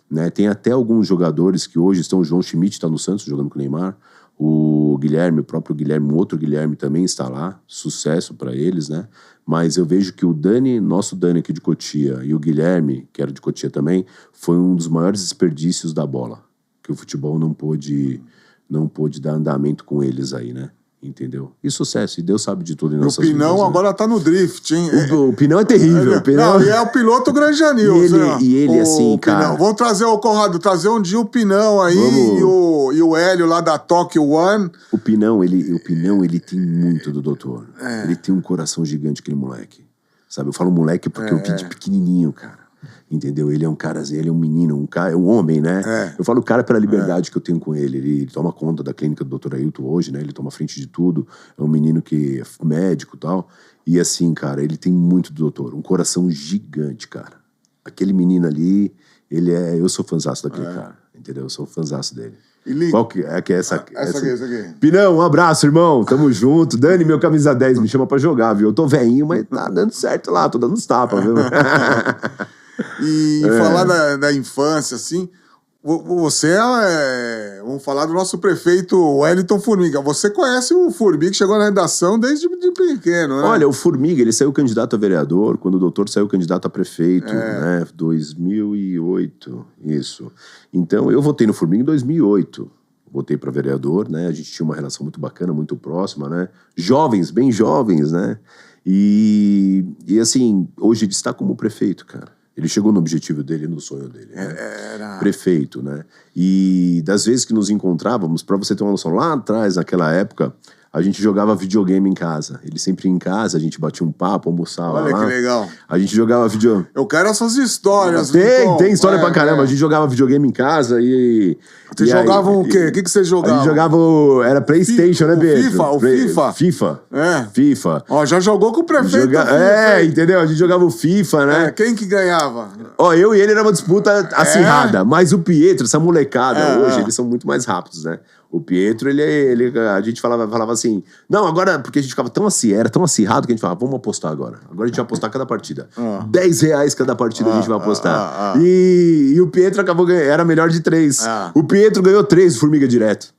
né? Tem até alguns jogadores que hoje estão... O João Schmidt está no Santos jogando com o Neymar. O Guilherme, o próprio Guilherme, um outro Guilherme também está lá. Sucesso para eles, né? Mas eu vejo que o Dani, nosso Dani aqui de Cotia, e o Guilherme, que era de Cotia também, foi um dos maiores desperdícios da bola. Que o futebol não pôde dar andamento com eles aí, né? Entendeu? E sucesso, e Deus sabe de tudo em nossas vidas. O Pinão agora tá no drift, hein? O Pinão é terrível. Não, e é o piloto Granjanil. E ele assim, cara... Vamos trazer o Conrado, trazer um dia o Pinão aí e o Hélio lá da Tokyo One. O Pinão, ele tem muito do doutor. Ele tem um coração gigante, aquele moleque. Sabe, eu falo moleque porque eu vi de pequenininho, cara. Entendeu? Ele é um cara, ele é um menino, um homem, né? Eu falo cara pela liberdade que eu tenho com ele. Ele toma conta da clínica do Dr. Ailton hoje, né? Ele toma frente de tudo. É um menino que é médico e tal. E assim, cara, ele tem muito do doutor. Um coração gigante, cara. Aquele menino ali, eu sou fãzaço daquele cara. Entendeu? Eu sou fãzaço dele. Qual que é essa aqui? Essa aqui. Pinão, um abraço, irmão. Tamo junto. Dani, meu camisa 10, me chama pra jogar, viu? Eu tô velhinho, mas tá dando certo lá. Tô dando uns tapas, viu? E falar da infância, assim, você vamos falar do nosso prefeito Wellington Formiga. Você conhece o Formiga, que chegou na redação desde de pequeno, né? Olha, o Formiga, ele saiu candidato a vereador, quando o doutor saiu candidato a prefeito, né? 2008, isso. Então, eu votei no Formiga em 2008. Votei para vereador, né? A gente tinha uma relação muito bacana, muito próxima, né? Jovens, bem jovens, né? E assim, hoje ele está como prefeito, cara. Ele chegou no objetivo dele, no sonho dele. Né? Prefeito, né? E das vezes que nos encontrávamos, pra você ter uma noção, lá atrás, naquela época, a gente jogava videogame em casa. Ele sempre ia em casa, a gente batia um papo, almoçava. Olha que legal. A gente jogava videogame. Eu quero essas histórias. Tem história pra caramba. A gente jogava videogame em casa e... Vocês jogavam o quê? O que vocês jogavam? A gente jogava era PlayStation, né, Pedro? FIFA? FIFA. FIFA. Ó, já jogou com o prefeito. Entendeu? A gente jogava o FIFA, né? Quem que ganhava? Ó, eu e ele era uma disputa acirrada. Mas o Pietro, essa molecada, hoje, eles são muito mais rápidos, né? O Pietro, a gente falava assim... Não, agora... Porque a gente ficava era tão acirrado que a gente falava, vamos apostar agora. Agora a gente vai apostar cada partida. R$10 cada partida a gente vai apostar. E o Pietro acabou ganhando. Era melhor de 3. O Pietro ganhou 3, Formiga direto.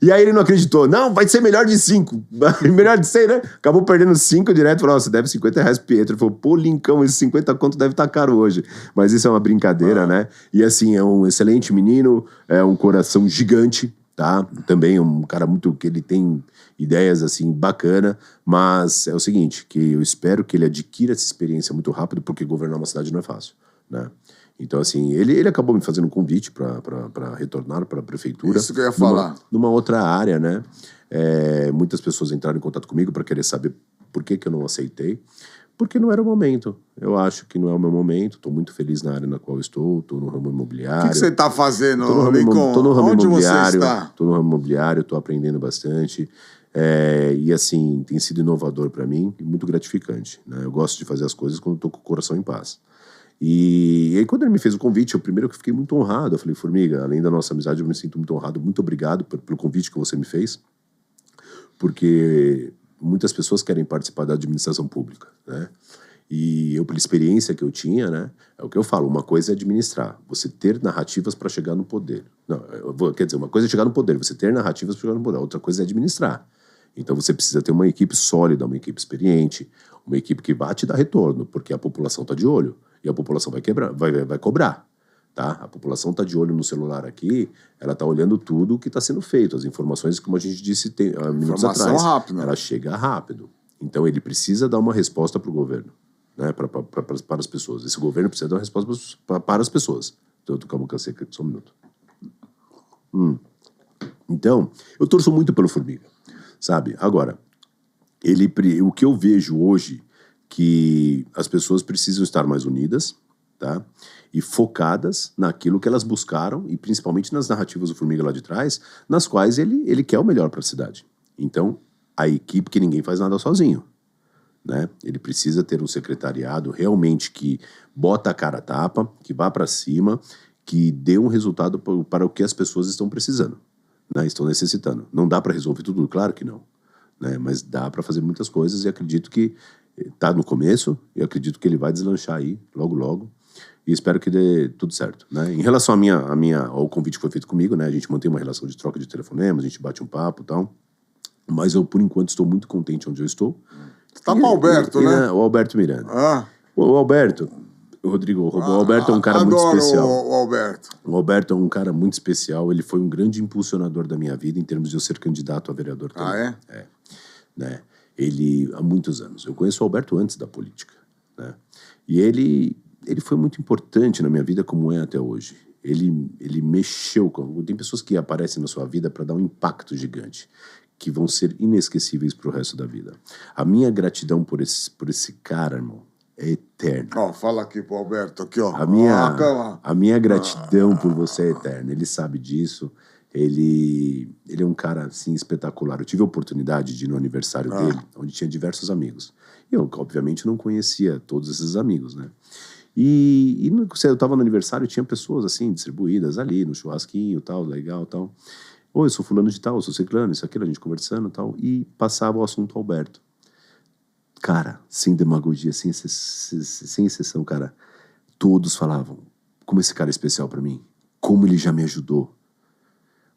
E aí ele não acreditou. Não, vai ser melhor de 5. Melhor de 100, né? Acabou perdendo 5 direto. Falou, você deve R$50 pro Pietro. Ele falou, pô, Lincão, esse 50 conto deve estar caro hoje. Mas isso é uma brincadeira, né? E assim, é um excelente menino, é um coração gigante. tá? Também um cara que ele tem ideias, assim, bacana, mas é o seguinte, que eu espero que ele adquira essa experiência muito rápido, porque governar uma cidade não é fácil, né? Então, assim, ele acabou me fazendo um convite para retornar para a prefeitura. Isso que eu ia falar. Numa outra área, né? Muitas pessoas entraram em contato comigo para querer saber por que eu não aceitei. Porque não era o momento. Eu acho que não é o meu momento. Estou muito feliz na área na qual estou no ramo imobiliário. O que você está fazendo, Lincoln? Estou no ramo Onde imobiliário. Você está? Estou no ramo imobiliário, estou aprendendo bastante. E assim, tem sido inovador para mim e muito gratificante, né? Eu gosto de fazer as coisas quando estou com o coração em paz. E aí, quando ele me fez o convite, primeiro que eu fiquei muito honrado. Eu falei, Formiga, além da nossa amizade, eu me sinto muito honrado. Muito obrigado pelo convite que você me fez. Porque muitas pessoas querem participar da administração pública, né? E eu, pela experiência que eu tinha, né? É o que eu falo, uma coisa é administrar, você ter narrativas para chegar no poder. Não, quer dizer, uma coisa é chegar no poder, você ter narrativas para chegar no poder, outra coisa é administrar. Então você precisa ter uma equipe sólida, uma equipe experiente, uma equipe que vai te dar retorno, porque a população está de olho e a população vai cobrar. Tá? A população está de olho no celular aqui, ela está olhando tudo o que está sendo feito, as informações, como a gente disse minutos atrás, rápida. Ela chega rápido. Então ele precisa dar uma resposta para o governo, né? Para as pessoas. Esse governo precisa dar uma resposta para as pessoas. Então eu tô com a boca seca aqui, só um minuto. Então, eu torço muito pelo Formiga, sabe? Agora, o que eu vejo hoje, que as pessoas precisam estar mais unidas, tá? E focadas naquilo que elas buscaram, e principalmente nas narrativas do Formiga lá de trás, nas quais ele quer o melhor para a cidade. Então, a equipe, que ninguém faz nada sozinho, né? Ele precisa ter um secretariado realmente que bota a cara a tapa, que vá para cima, que dê um resultado para o que as pessoas estão precisando, né? Estão necessitando. Não dá para resolver tudo, claro que não, né? Mas dá para fazer muitas coisas, e acredito que está no começo, e acredito que ele vai deslanchar aí, logo, logo. E espero que dê tudo certo, né? Em relação ao convite que foi feito comigo, né? A gente mantém uma relação de troca de telefonemas, a gente bate um papo e tal. Mas eu, por enquanto, estou muito contente onde eu estou. Você tá com o Alberto, né? O Alberto Miranda. Ah. O Alberto, Rodrigo, o Alberto é um cara muito especial. O Alberto. O Alberto é um cara muito especial. Ele foi um grande impulsionador da minha vida em termos de eu ser candidato a vereador também. Ah, é? É. Né? Ele, há muitos anos. Eu conheço o Alberto antes da política, né? E ele foi muito importante na minha vida, como é até hoje. Ele mexeu com... Tem pessoas que aparecem na sua vida para dar um impacto gigante, que vão ser inesquecíveis pro resto da vida. A minha gratidão por esse cara, irmão, é eterna. Ó, fala aqui pro Alberto, aqui, ó. A minha gratidão por você é eterna. Ele sabe disso. Ele é um cara, assim, espetacular. Eu tive a oportunidade de ir no aniversário dele, onde tinha diversos amigos. E eu, obviamente, não conhecia todos esses amigos, né? E eu tava no aniversário, tinha pessoas, assim, distribuídas ali, no churrasquinho, tal, legal, tal. Eu sou fulano de tal, eu sou ciclano, isso, aquilo, a gente conversando e tal. E passava o assunto Alberto. Cara, sem demagogia, sem exceção, cara. Todos falavam como esse cara é especial pra mim. Como ele já me ajudou.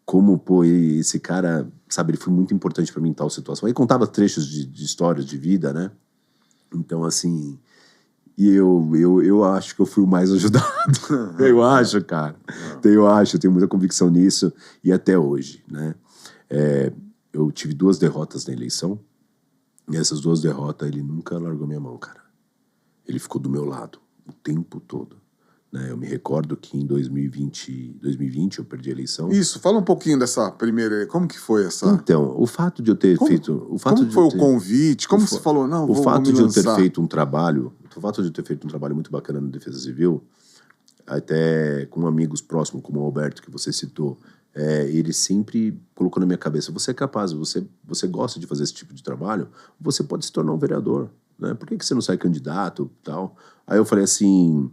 Como, pô, esse cara, sabe, ele foi muito importante pra mim em tal situação. Aí contava trechos de histórias de vida, né? Então, assim... E eu acho que eu fui o mais ajudado. Eu acho, cara. Eu tenho muita convicção nisso. E até hoje, né? Eu tive 2 derrotas na eleição. E essas 2 derrotas, ele nunca largou minha mão, cara. Ele ficou do meu lado o tempo todo, né? Eu me recordo que em 2020 eu perdi a eleição. Isso, fala um pouquinho dessa primeira... Como que foi essa... Então, o fato de eu ter feito... Como foi o convite? Como você falou? Não, o fato de eu ter feito um trabalho... O fato de eu ter feito um trabalho muito bacana na Defesa Civil, até com amigos próximos, como o Alberto, que você citou, ele sempre colocou na minha cabeça, você é capaz, você gosta de fazer esse tipo de trabalho, você pode se tornar um vereador, né? Por que você não sai candidato e tal? Aí eu falei assim...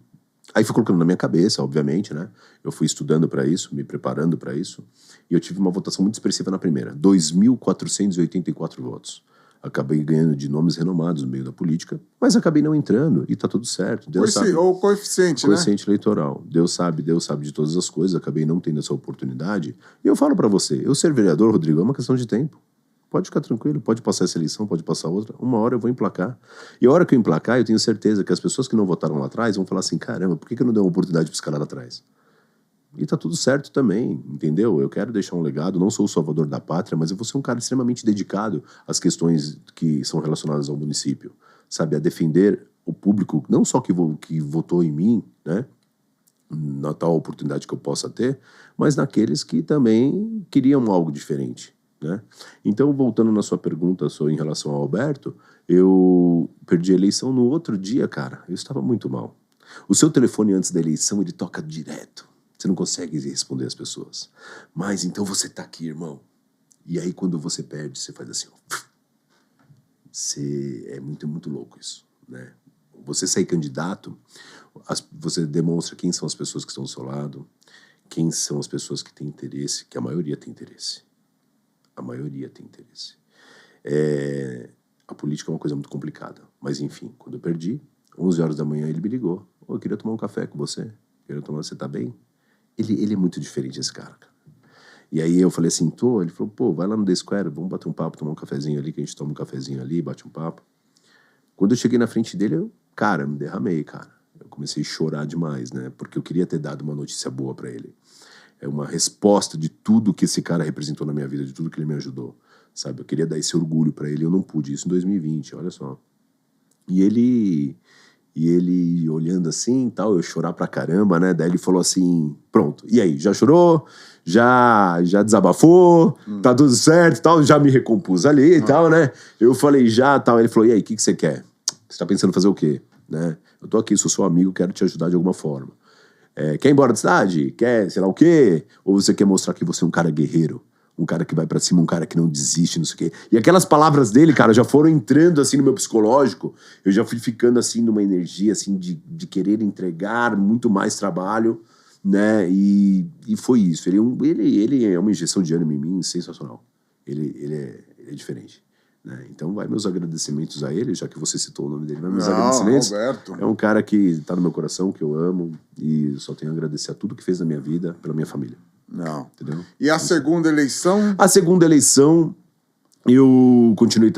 Aí fui colocando na minha cabeça, obviamente, né? Eu fui estudando para isso, me preparando para isso, e eu tive uma votação muito expressiva na primeira, 2.484 votos. Acabei ganhando de nomes renomados no meio da política, mas acabei não entrando, e tá tudo certo. Deus sabe. Ou coeficiente, né? Coeficiente eleitoral. Deus sabe de todas as coisas, acabei não tendo essa oportunidade. E eu falo pra você, eu ser vereador, Rodrigo, é uma questão de tempo. Pode ficar tranquilo, pode passar essa eleição, pode passar outra, uma hora eu vou emplacar. E a hora que eu emplacar, eu tenho certeza que as pessoas que não votaram lá atrás vão falar assim, caramba, por que eu não dei uma oportunidade pra esse cara lá atrás? E tá tudo certo também, entendeu? Eu quero deixar um legado, não sou o salvador da pátria, mas eu vou ser um cara extremamente dedicado às questões que são relacionadas ao município, sabe? A defender o público, não só que votou em mim, né? Na tal oportunidade que eu possa ter, mas naqueles que também queriam algo diferente, né? Então, voltando na sua pergunta em relação ao Alberto, eu perdi a eleição no outro dia, cara. Eu estava muito mal. O seu telefone antes da eleição, ele toca direto. Você não consegue responder às pessoas. Mas então você tá aqui, irmão. E aí quando você perde, você faz assim, ó. É muito louco isso, né? Você sair candidato, você demonstra quem são as pessoas que estão ao seu lado, quem são as pessoas que têm interesse, que a maioria tem interesse. A maioria tem interesse. A política é uma coisa muito complicada. Mas enfim, quando eu perdi, 11 horas da manhã ele me ligou. Eu queria tomar um café com você. Você tá bem? Ele é muito diferente, esse cara. E aí eu falei assim, ele falou, pô, vai lá no The Square, vamos bater um papo, tomar um cafezinho ali, que a gente toma um cafezinho ali, bate um papo. Quando eu cheguei na frente dele, eu me derramei, cara. Eu comecei a chorar demais, né? Porque eu queria ter dado uma notícia boa pra ele. É uma resposta de tudo que esse cara representou na minha vida, de tudo que ele me ajudou, sabe? Eu queria dar esse orgulho pra ele, eu não pude, isso em 2020, olha só. E ele olhando assim e tal, eu chorar pra caramba, né? Daí ele falou assim, pronto, e aí, já chorou? Já desabafou? Tá tudo certo e tal? Já me recompus ali e tal, né? Eu falei, já, tal. Ele falou, e aí, o que você quer? Você tá pensando em fazer o quê? Né? Eu tô aqui, sou seu amigo, quero te ajudar de alguma forma. Quer ir embora da cidade? Quer sei lá o quê? Ou você quer mostrar que você é um cara guerreiro? Um cara que vai pra cima, um cara que não desiste, não sei o quê. E aquelas palavras dele, cara, já foram entrando, assim, no meu psicológico. Eu já fui ficando, assim, numa energia, assim, de querer entregar muito mais trabalho, né? E foi isso. Ele é uma injeção de ânimo em mim sensacional. Ele é diferente, né? Então, vai meus agradecimentos a ele, já que você citou o nome dele. Vai meus agradecimentos. Alberto. É um cara que tá no meu coração, que eu amo. E só tenho a agradecer a tudo que fez na minha vida, pela minha família. Não. Entendeu? E a segunda eleição? A segunda eleição, eu continuei,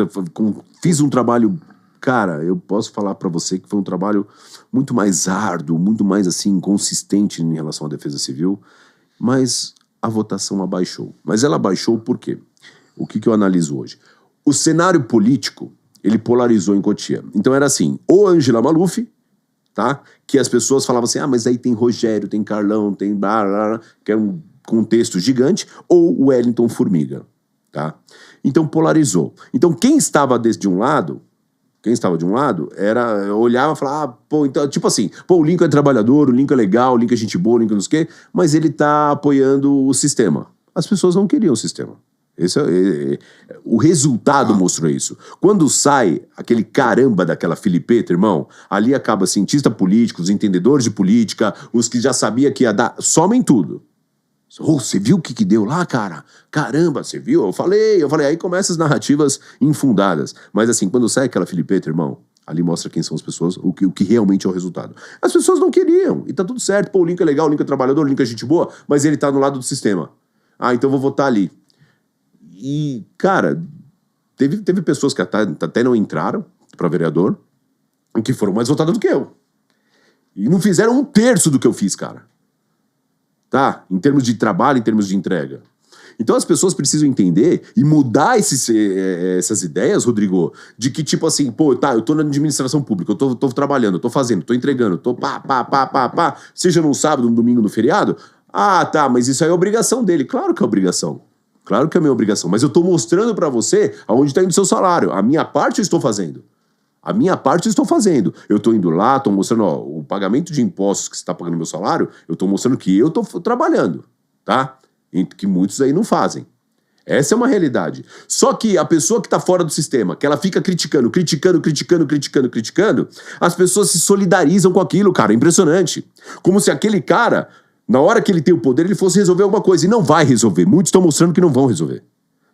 fiz um trabalho, cara, eu posso falar pra você que foi um trabalho muito mais árduo, muito mais, assim, consistente em relação à defesa civil, mas a votação abaixou. Mas ela abaixou por quê? O que eu analiso hoje? O cenário político, ele polarizou em Cotia. Então era assim, ou Angela Maluf, tá? Que as pessoas falavam assim, mas aí tem Rogério, tem Carlão, tem blá, blá, blá, que é um contexto gigante, ou o Wellington Formiga, tá? Então polarizou. Então quem estava de um lado, olhava e falava, então, tipo assim, o Lincoln é trabalhador, o Lincoln é legal, o Lincoln é gente boa, o Lincoln não sei o quê, mas ele tá apoiando o sistema. As pessoas não queriam o sistema. O resultado mostrou isso. Quando sai aquele caramba daquela filipeta, irmão, ali acaba cientista político, os entendedores de política, os que já sabia que ia dar, somem tudo. Você viu o que deu lá, cara? Caramba, você viu? Eu falei, aí começam as narrativas infundadas. Mas assim, quando sai aquela filipeta, irmão, ali mostra quem são as pessoas, o que realmente é o resultado. As pessoas não queriam, e tá tudo certo. O Lincoln é legal, o Lincoln é trabalhador, o Lincoln é gente boa, mas ele tá no lado do sistema. Então eu vou votar ali. E, cara, teve pessoas que até não entraram pra vereador, que foram mais votadas do que eu. E não fizeram 1/3 do que eu fiz, cara. Tá? Em termos de trabalho, em termos de entrega. Então as pessoas precisam entender e mudar essas ideias, Rodrigo, de que tipo assim, eu tô na administração pública, eu tô trabalhando, eu tô fazendo, tô entregando, tô pá, seja num sábado, num domingo, no feriado. Tá, mas isso aí é obrigação dele. Claro que é obrigação. Claro que é minha obrigação. Mas eu tô mostrando pra você aonde tá indo o seu salário. A minha parte eu estou fazendo. Eu tô indo lá, tô mostrando, o pagamento de impostos que você tá pagando no meu salário, eu tô mostrando que eu tô trabalhando, tá? E que muitos aí não fazem. Essa é uma realidade. Só que a pessoa que tá fora do sistema, que ela fica criticando, as pessoas se solidarizam com aquilo, cara. É impressionante. Como se aquele cara, na hora que ele tem o poder, ele fosse resolver alguma coisa. E não vai resolver. Muitos estão mostrando que não vão resolver,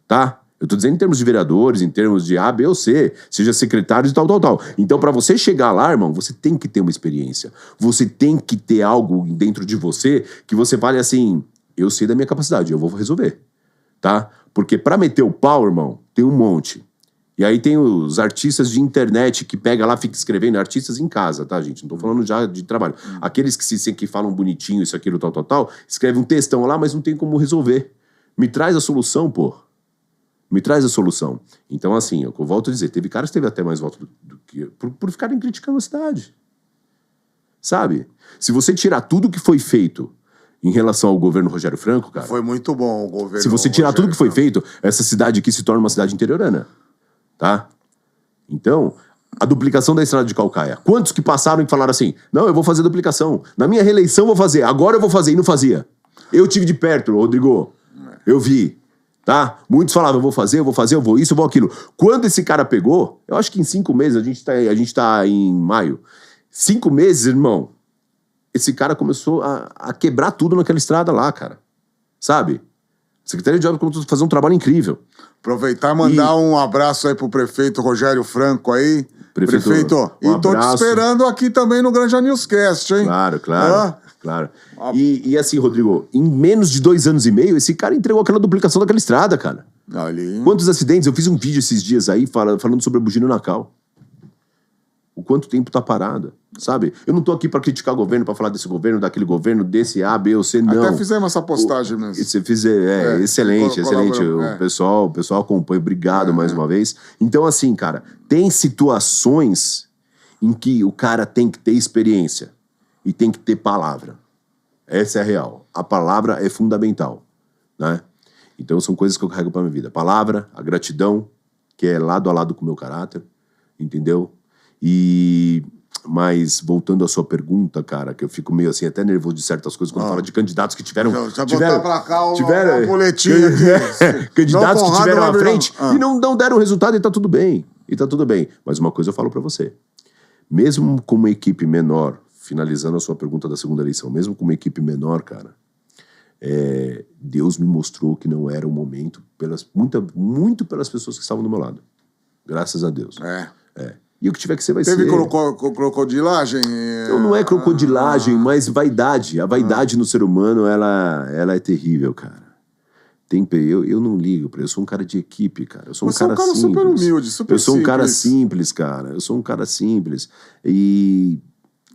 tá? Eu tô dizendo em termos de vereadores, em termos de A, B ou C, seja secretários e tal. Então, pra você chegar lá, irmão, você tem que ter uma experiência. Você tem que ter algo dentro de você que você fale assim, eu sei da minha capacidade, eu vou resolver, tá? Porque pra meter o pau, irmão, tem um monte. E aí tem os artistas de internet que pega lá, fica escrevendo, artistas em casa, tá, gente? Não tô falando já de trabalho. Aqueles que falam bonitinho, isso, aquilo, tal, escreve um textão lá, mas não tem como resolver. Me traz a solução, pô. Me traz a solução. Então, assim, eu volto a dizer, teve caras que teve até mais voto do que... Por ficarem criticando a cidade. Sabe? Se você tirar tudo que foi feito em relação ao governo Rogério Franco, cara... Foi muito bom o governo. Se você tirar tudo que foi feito, essa cidade aqui se torna uma cidade interiorana. Tá? Então, a duplicação da estrada de Calcaia. Quantos que passaram e falaram assim, não, eu vou fazer a duplicação. Na minha reeleição eu vou fazer, agora eu vou fazer, e não fazia. Eu tive de perto, Rodrigo. Eu vi. Tá? Muitos falavam, eu vou fazer, eu vou isso, eu vou aquilo. Quando esse cara pegou, eu acho que em 5 meses, a gente tá em maio. 5 meses, irmão, esse cara começou a quebrar tudo naquela estrada lá, cara. Sabe? A Secretaria de Obras começou a fazer um trabalho incrível. Aproveitar e mandar um abraço aí pro prefeito Rogério Franco aí. Prefeito, e tô te esperando aqui também no Granja Newscast, hein? Claro. Claro. E assim, Rodrigo, em menos de 2 anos e meio, esse cara entregou aquela duplicação daquela estrada, cara. Ali. Quantos acidentes? Eu fiz um vídeo esses dias aí falando sobre a Bugino Nacal. O quanto tempo tá parado, sabe? Eu não tô aqui pra criticar o governo, pra falar desse governo, daquele governo, desse A, B ou C, não. Até fizemos essa postagem mesmo. Excelente. O pessoal acompanha. Obrigado mais uma vez. Então, assim, cara, tem situações em que o cara tem que ter experiência e tem que ter palavra. Essa é a real. A palavra é fundamental, né? Então, são coisas que eu carrego pra minha vida. A palavra, a gratidão, que é lado a lado com o meu caráter, entendeu? Mas, voltando à sua pergunta, cara, que eu fico meio assim, até nervoso de certas coisas, quando fala de candidatos que tiveram... Já botar pra cá uma boletinha aqui. Candidatos que tiveram à frente e não deram resultado e tá tudo bem. Mas uma coisa eu falo pra você. Mesmo com uma equipe menor, finalizando a sua pergunta da segunda eleição, mesmo com uma equipe menor, cara, Deus me mostrou que não era o momento, muito pelas pessoas que estavam do meu lado. Graças a Deus. E o que tiver que ser, vai ser. Teve crocodilagem? Então, não é crocodilagem, mas vaidade. A vaidade no ser humano, ela é terrível, cara. Eu não ligo pra isso. Eu sou um cara de equipe, cara. Eu sou um cara simples. Super humilde, super simples. Eu sou um cara simples, cara. Eu sou um cara simples. E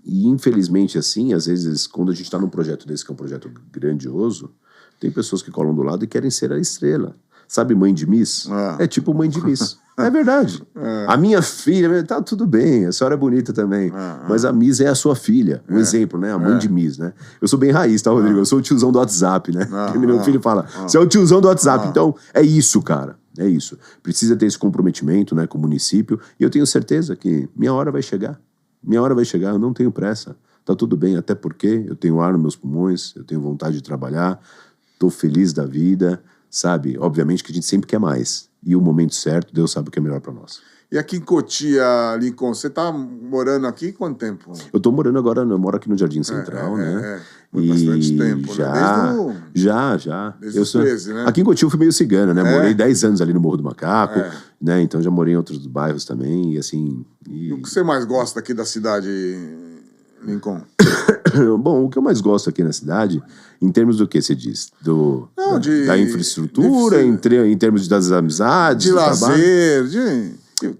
infelizmente, assim, às vezes, quando a gente tá num projeto desse, que é um projeto grandioso, tem pessoas que colam do lado e querem ser a estrela. Sabe Mãe de Miss? É tipo Mãe de Miss. É verdade. A minha filha, tá tudo bem, a senhora é bonita também. Mas a Miss é a sua filha. Um exemplo, né? A mãe de Miss, né? Eu sou bem raiz, tá, Rodrigo? Eu sou o tiozão do WhatsApp, né? Meu filho fala, você é o tiozão do WhatsApp. Então, é isso, cara. É isso. Precisa ter esse comprometimento, né, com o município. E eu tenho certeza que minha hora vai chegar. Minha hora vai chegar, eu não tenho pressa. Tá tudo bem, até porque eu tenho ar nos meus pulmões, eu tenho vontade de trabalhar, tô feliz da vida, sabe? Obviamente que a gente sempre quer mais. E o momento certo, Deus sabe o que é melhor pra nós. E aqui em Cotia, Lincoln, você tá morando aqui quanto tempo? Eu tô morando agora, eu moro aqui no Jardim Central, né? Bastante tempo, né? Já. Desde os 13, né? Aqui em Cotia eu fui meio cigano, né? Morei 10 anos ali no Morro do Macaco, né? Então já morei em outros bairros também, e assim... E o que você mais gosta aqui da cidade, Lincoln? Bom, o que eu mais gosto aqui na cidade, em termos do que você diz? Da infraestrutura, em termos das amizades, de lazer,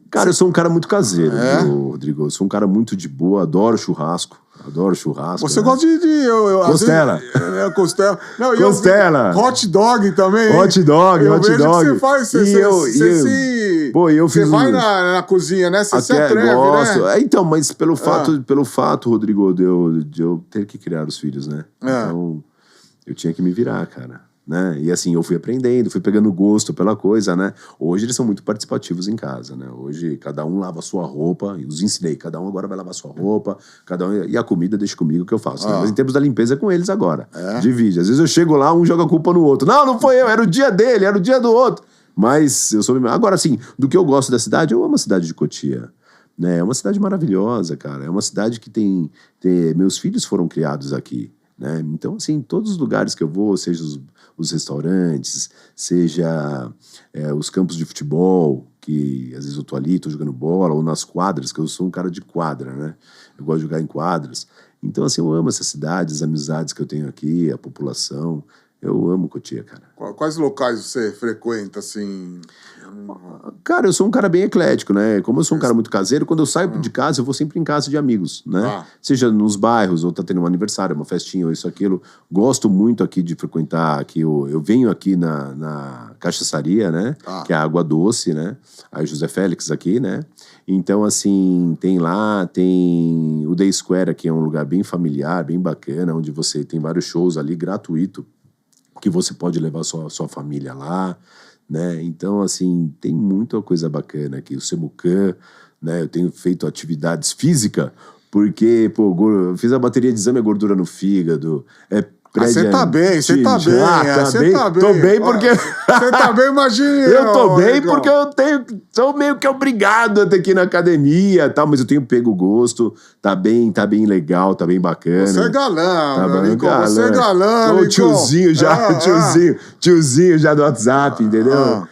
Cara, eu sou um cara muito caseiro, Rodrigo. Eu sou um cara muito de boa, adoro churrasco. Você gosta de costela. Costela. Não, costela. Hot dog também. Hot dog. Que você faz. Você vai na cozinha, né? Você se atreve, gosto. né? Então, mas pelo fato, Rodrigo, de eu ter que criar os filhos, né? Então, eu tinha que me virar, cara. Né? E assim, eu fui aprendendo, fui pegando gosto pela coisa, né? Hoje eles são muito participativos em casa, né? Hoje cada um lava a sua roupa, eu os ensinei, cada um agora vai lavar a sua roupa, e a comida deixa comigo que eu faço. Né? Mas em termos da limpeza é com eles agora. Divide. Às vezes eu chego lá, um joga a culpa no outro. Não foi eu, era o dia dele, era o dia do outro. Mas eu sou... Agora, assim, do que eu gosto da cidade, eu amo a cidade de Cotia. Né? É uma cidade maravilhosa, cara. É uma cidade que tem... Meus filhos foram criados aqui. Né? Então, assim, todos os lugares que eu vou, seja os restaurantes, seja os campos de futebol, que às vezes eu tô ali, tô jogando bola, ou nas quadras, que eu sou um cara de quadra, né? Eu gosto de jogar em quadras. Então, assim, eu amo essa cidade, as amizades que eu tenho aqui, a população. Eu amo Cotia, cara. Quais locais você frequenta, assim? Cara, eu sou um cara bem eclético, né? Como eu sou um cara muito caseiro, quando eu saio de casa, eu vou sempre em casa de amigos, né? Seja nos bairros, ou tá tendo um aniversário, uma festinha, ou isso, aquilo. Gosto muito aqui de frequentar aqui. Eu venho aqui na cachaçaria, né? Que é a Água Doce, né? A José Félix aqui, né? Então, assim, tem o Day Square aqui, é um lugar bem familiar, bem bacana, onde você tem vários shows ali gratuito, que você pode levar sua família lá, né? Então, assim, tem muita coisa bacana aqui. O Semucan, né? Eu tenho feito atividades físicas, porque, pô, eu fiz a bateria de exame, a gordura no fígado, você tá bem, você tá bem. Você tá bem. Tô bem porque... Você tá bem, imagina. Eu tô bem porque sou meio que obrigado a ter que ir na academia e tal, mas eu tenho pego gosto, tá bem legal, tá bem bacana. Você é galã, tá meu Lincoln, você é galã, Lincoln. Tiozinho já do WhatsApp, entendeu?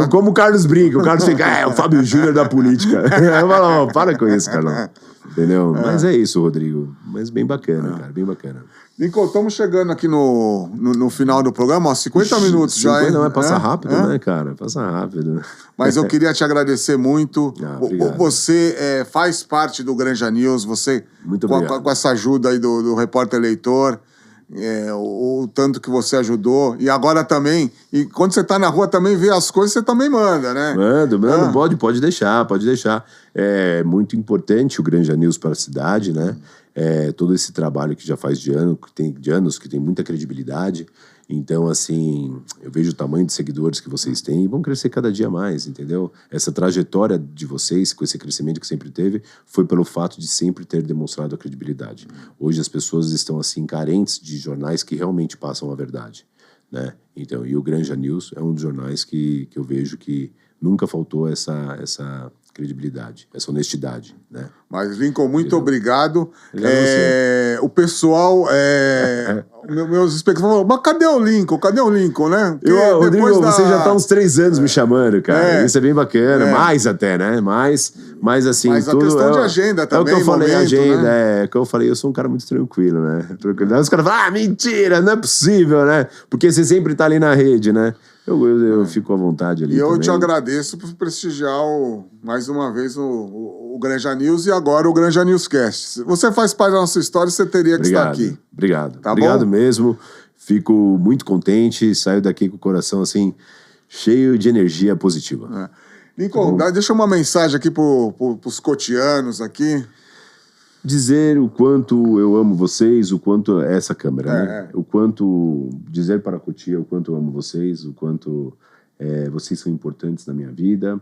Como o Carlos brinca, o Carlos fica, é o Fábio Júnior da política. Eu falo, para com isso, Carlão. Entendeu? Mas é isso, Rodrigo. Mas bem bacana, cara, bem bacana. Lincoln, estamos chegando aqui no final do programa, ó, 50 minutos já, hein? Não, passa rápido, né, cara? Passa rápido. Mas eu queria te agradecer muito. Você faz parte do Granja News, você, muito obrigado. Com essa ajuda aí do repórter eleitor, o tanto que você ajudou. E agora também, e quando você tá na rua também vê as coisas, você também manda, né? Mando, pode deixar. É muito importante o Granja News para a cidade, né? Todo esse trabalho que já faz de anos, que tem muita credibilidade. Então, assim, eu vejo o tamanho de seguidores que vocês têm e vão crescer cada dia mais, entendeu? Essa trajetória de vocês, com esse crescimento que sempre teve, foi pelo fato de sempre ter demonstrado a credibilidade. Hoje as pessoas estão, assim, carentes de jornais que realmente passam a verdade, né? Então, e o Granja News é um dos jornais que eu vejo que nunca faltou essa credibilidade, essa honestidade, né? Mas, Lincoln, muito obrigado. O pessoal, meus espectadores falaram, mas cadê o Lincoln, né? Rodrigo, você já tá há uns 3 anos me chamando, cara. Isso é bem bacana, mais até, né? Mas assim, mas tudo... a questão de agenda também, é o que eu falei, momento, agenda, né? É o que eu falei, eu sou um cara muito tranquilo, né? Aí os caras falam, mentira, não é possível, né? Porque você sempre tá ali na rede, né? Eu fico à vontade ali. E eu também. te agradeço por prestigiar mais uma vez o Granja News e agora o Granja Newscast. Se você faz parte da nossa história, você teria que estar aqui. Obrigado. Tá obrigado bom? mesmo. Fico muito contente. Saio daqui com o coração assim, cheio de energia positiva. Lincoln, deixa uma mensagem aqui pros cotianos aqui. Dizer o quanto eu amo vocês, o quanto essa câmera, né? O quanto dizer para a Cotia o quanto eu amo vocês, o quanto vocês são importantes na minha vida.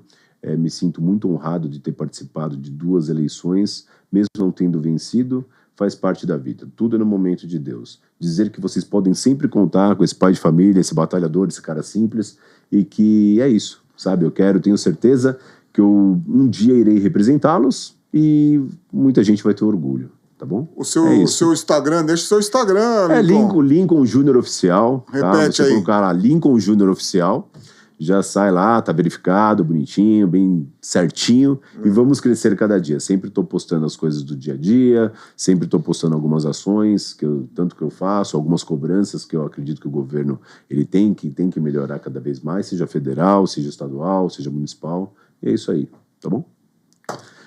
Me sinto muito honrado de ter participado de 2 eleições, mesmo não tendo vencido, faz parte da vida. Tudo é no momento de Deus. Dizer que vocês podem sempre contar com esse pai de família, esse batalhador, esse cara simples, e que é isso, sabe? Tenho certeza que eu um dia irei representá-los, e muita gente vai ter orgulho, tá bom? O seu Instagram, deixa o seu Instagram, Lincoln Júnior Oficial. Repete Você aí. colocar lá, Lincoln Júnior Oficial, já sai lá, tá verificado, bonitinho, bem certinho, e vamos crescer cada dia. Sempre tô postando as coisas do dia a dia, sempre tô postando algumas ações, tanto que eu faço, algumas cobranças que eu acredito que o governo ele tem que melhorar cada vez mais, seja federal, seja estadual, seja municipal, e é isso aí, tá bom?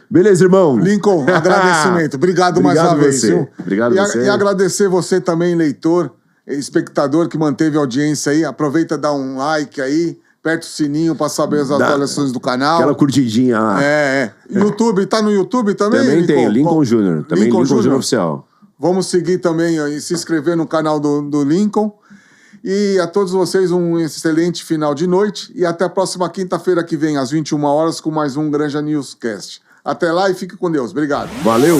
Beleza, irmão. Lincoln, agradecimento. Obrigado mais uma vez. Viu? Obrigado você. E agradecer você também, leitor, espectador que manteve a audiência aí. Aproveita, dá um like aí, aperta o sininho para saber as atualizações do canal. Aquela curtidinha lá. YouTube, tá no YouTube também? Também tem, Lincoln Júnior. Também Lincoln Júnior Oficial. Vamos seguir também e se inscrever no canal do Lincoln. E a todos vocês um excelente final de noite. E até a próxima quinta-feira que vem, às 21 horas, com mais um Granja Newscast. Até lá e fique com Deus. Obrigado. Valeu!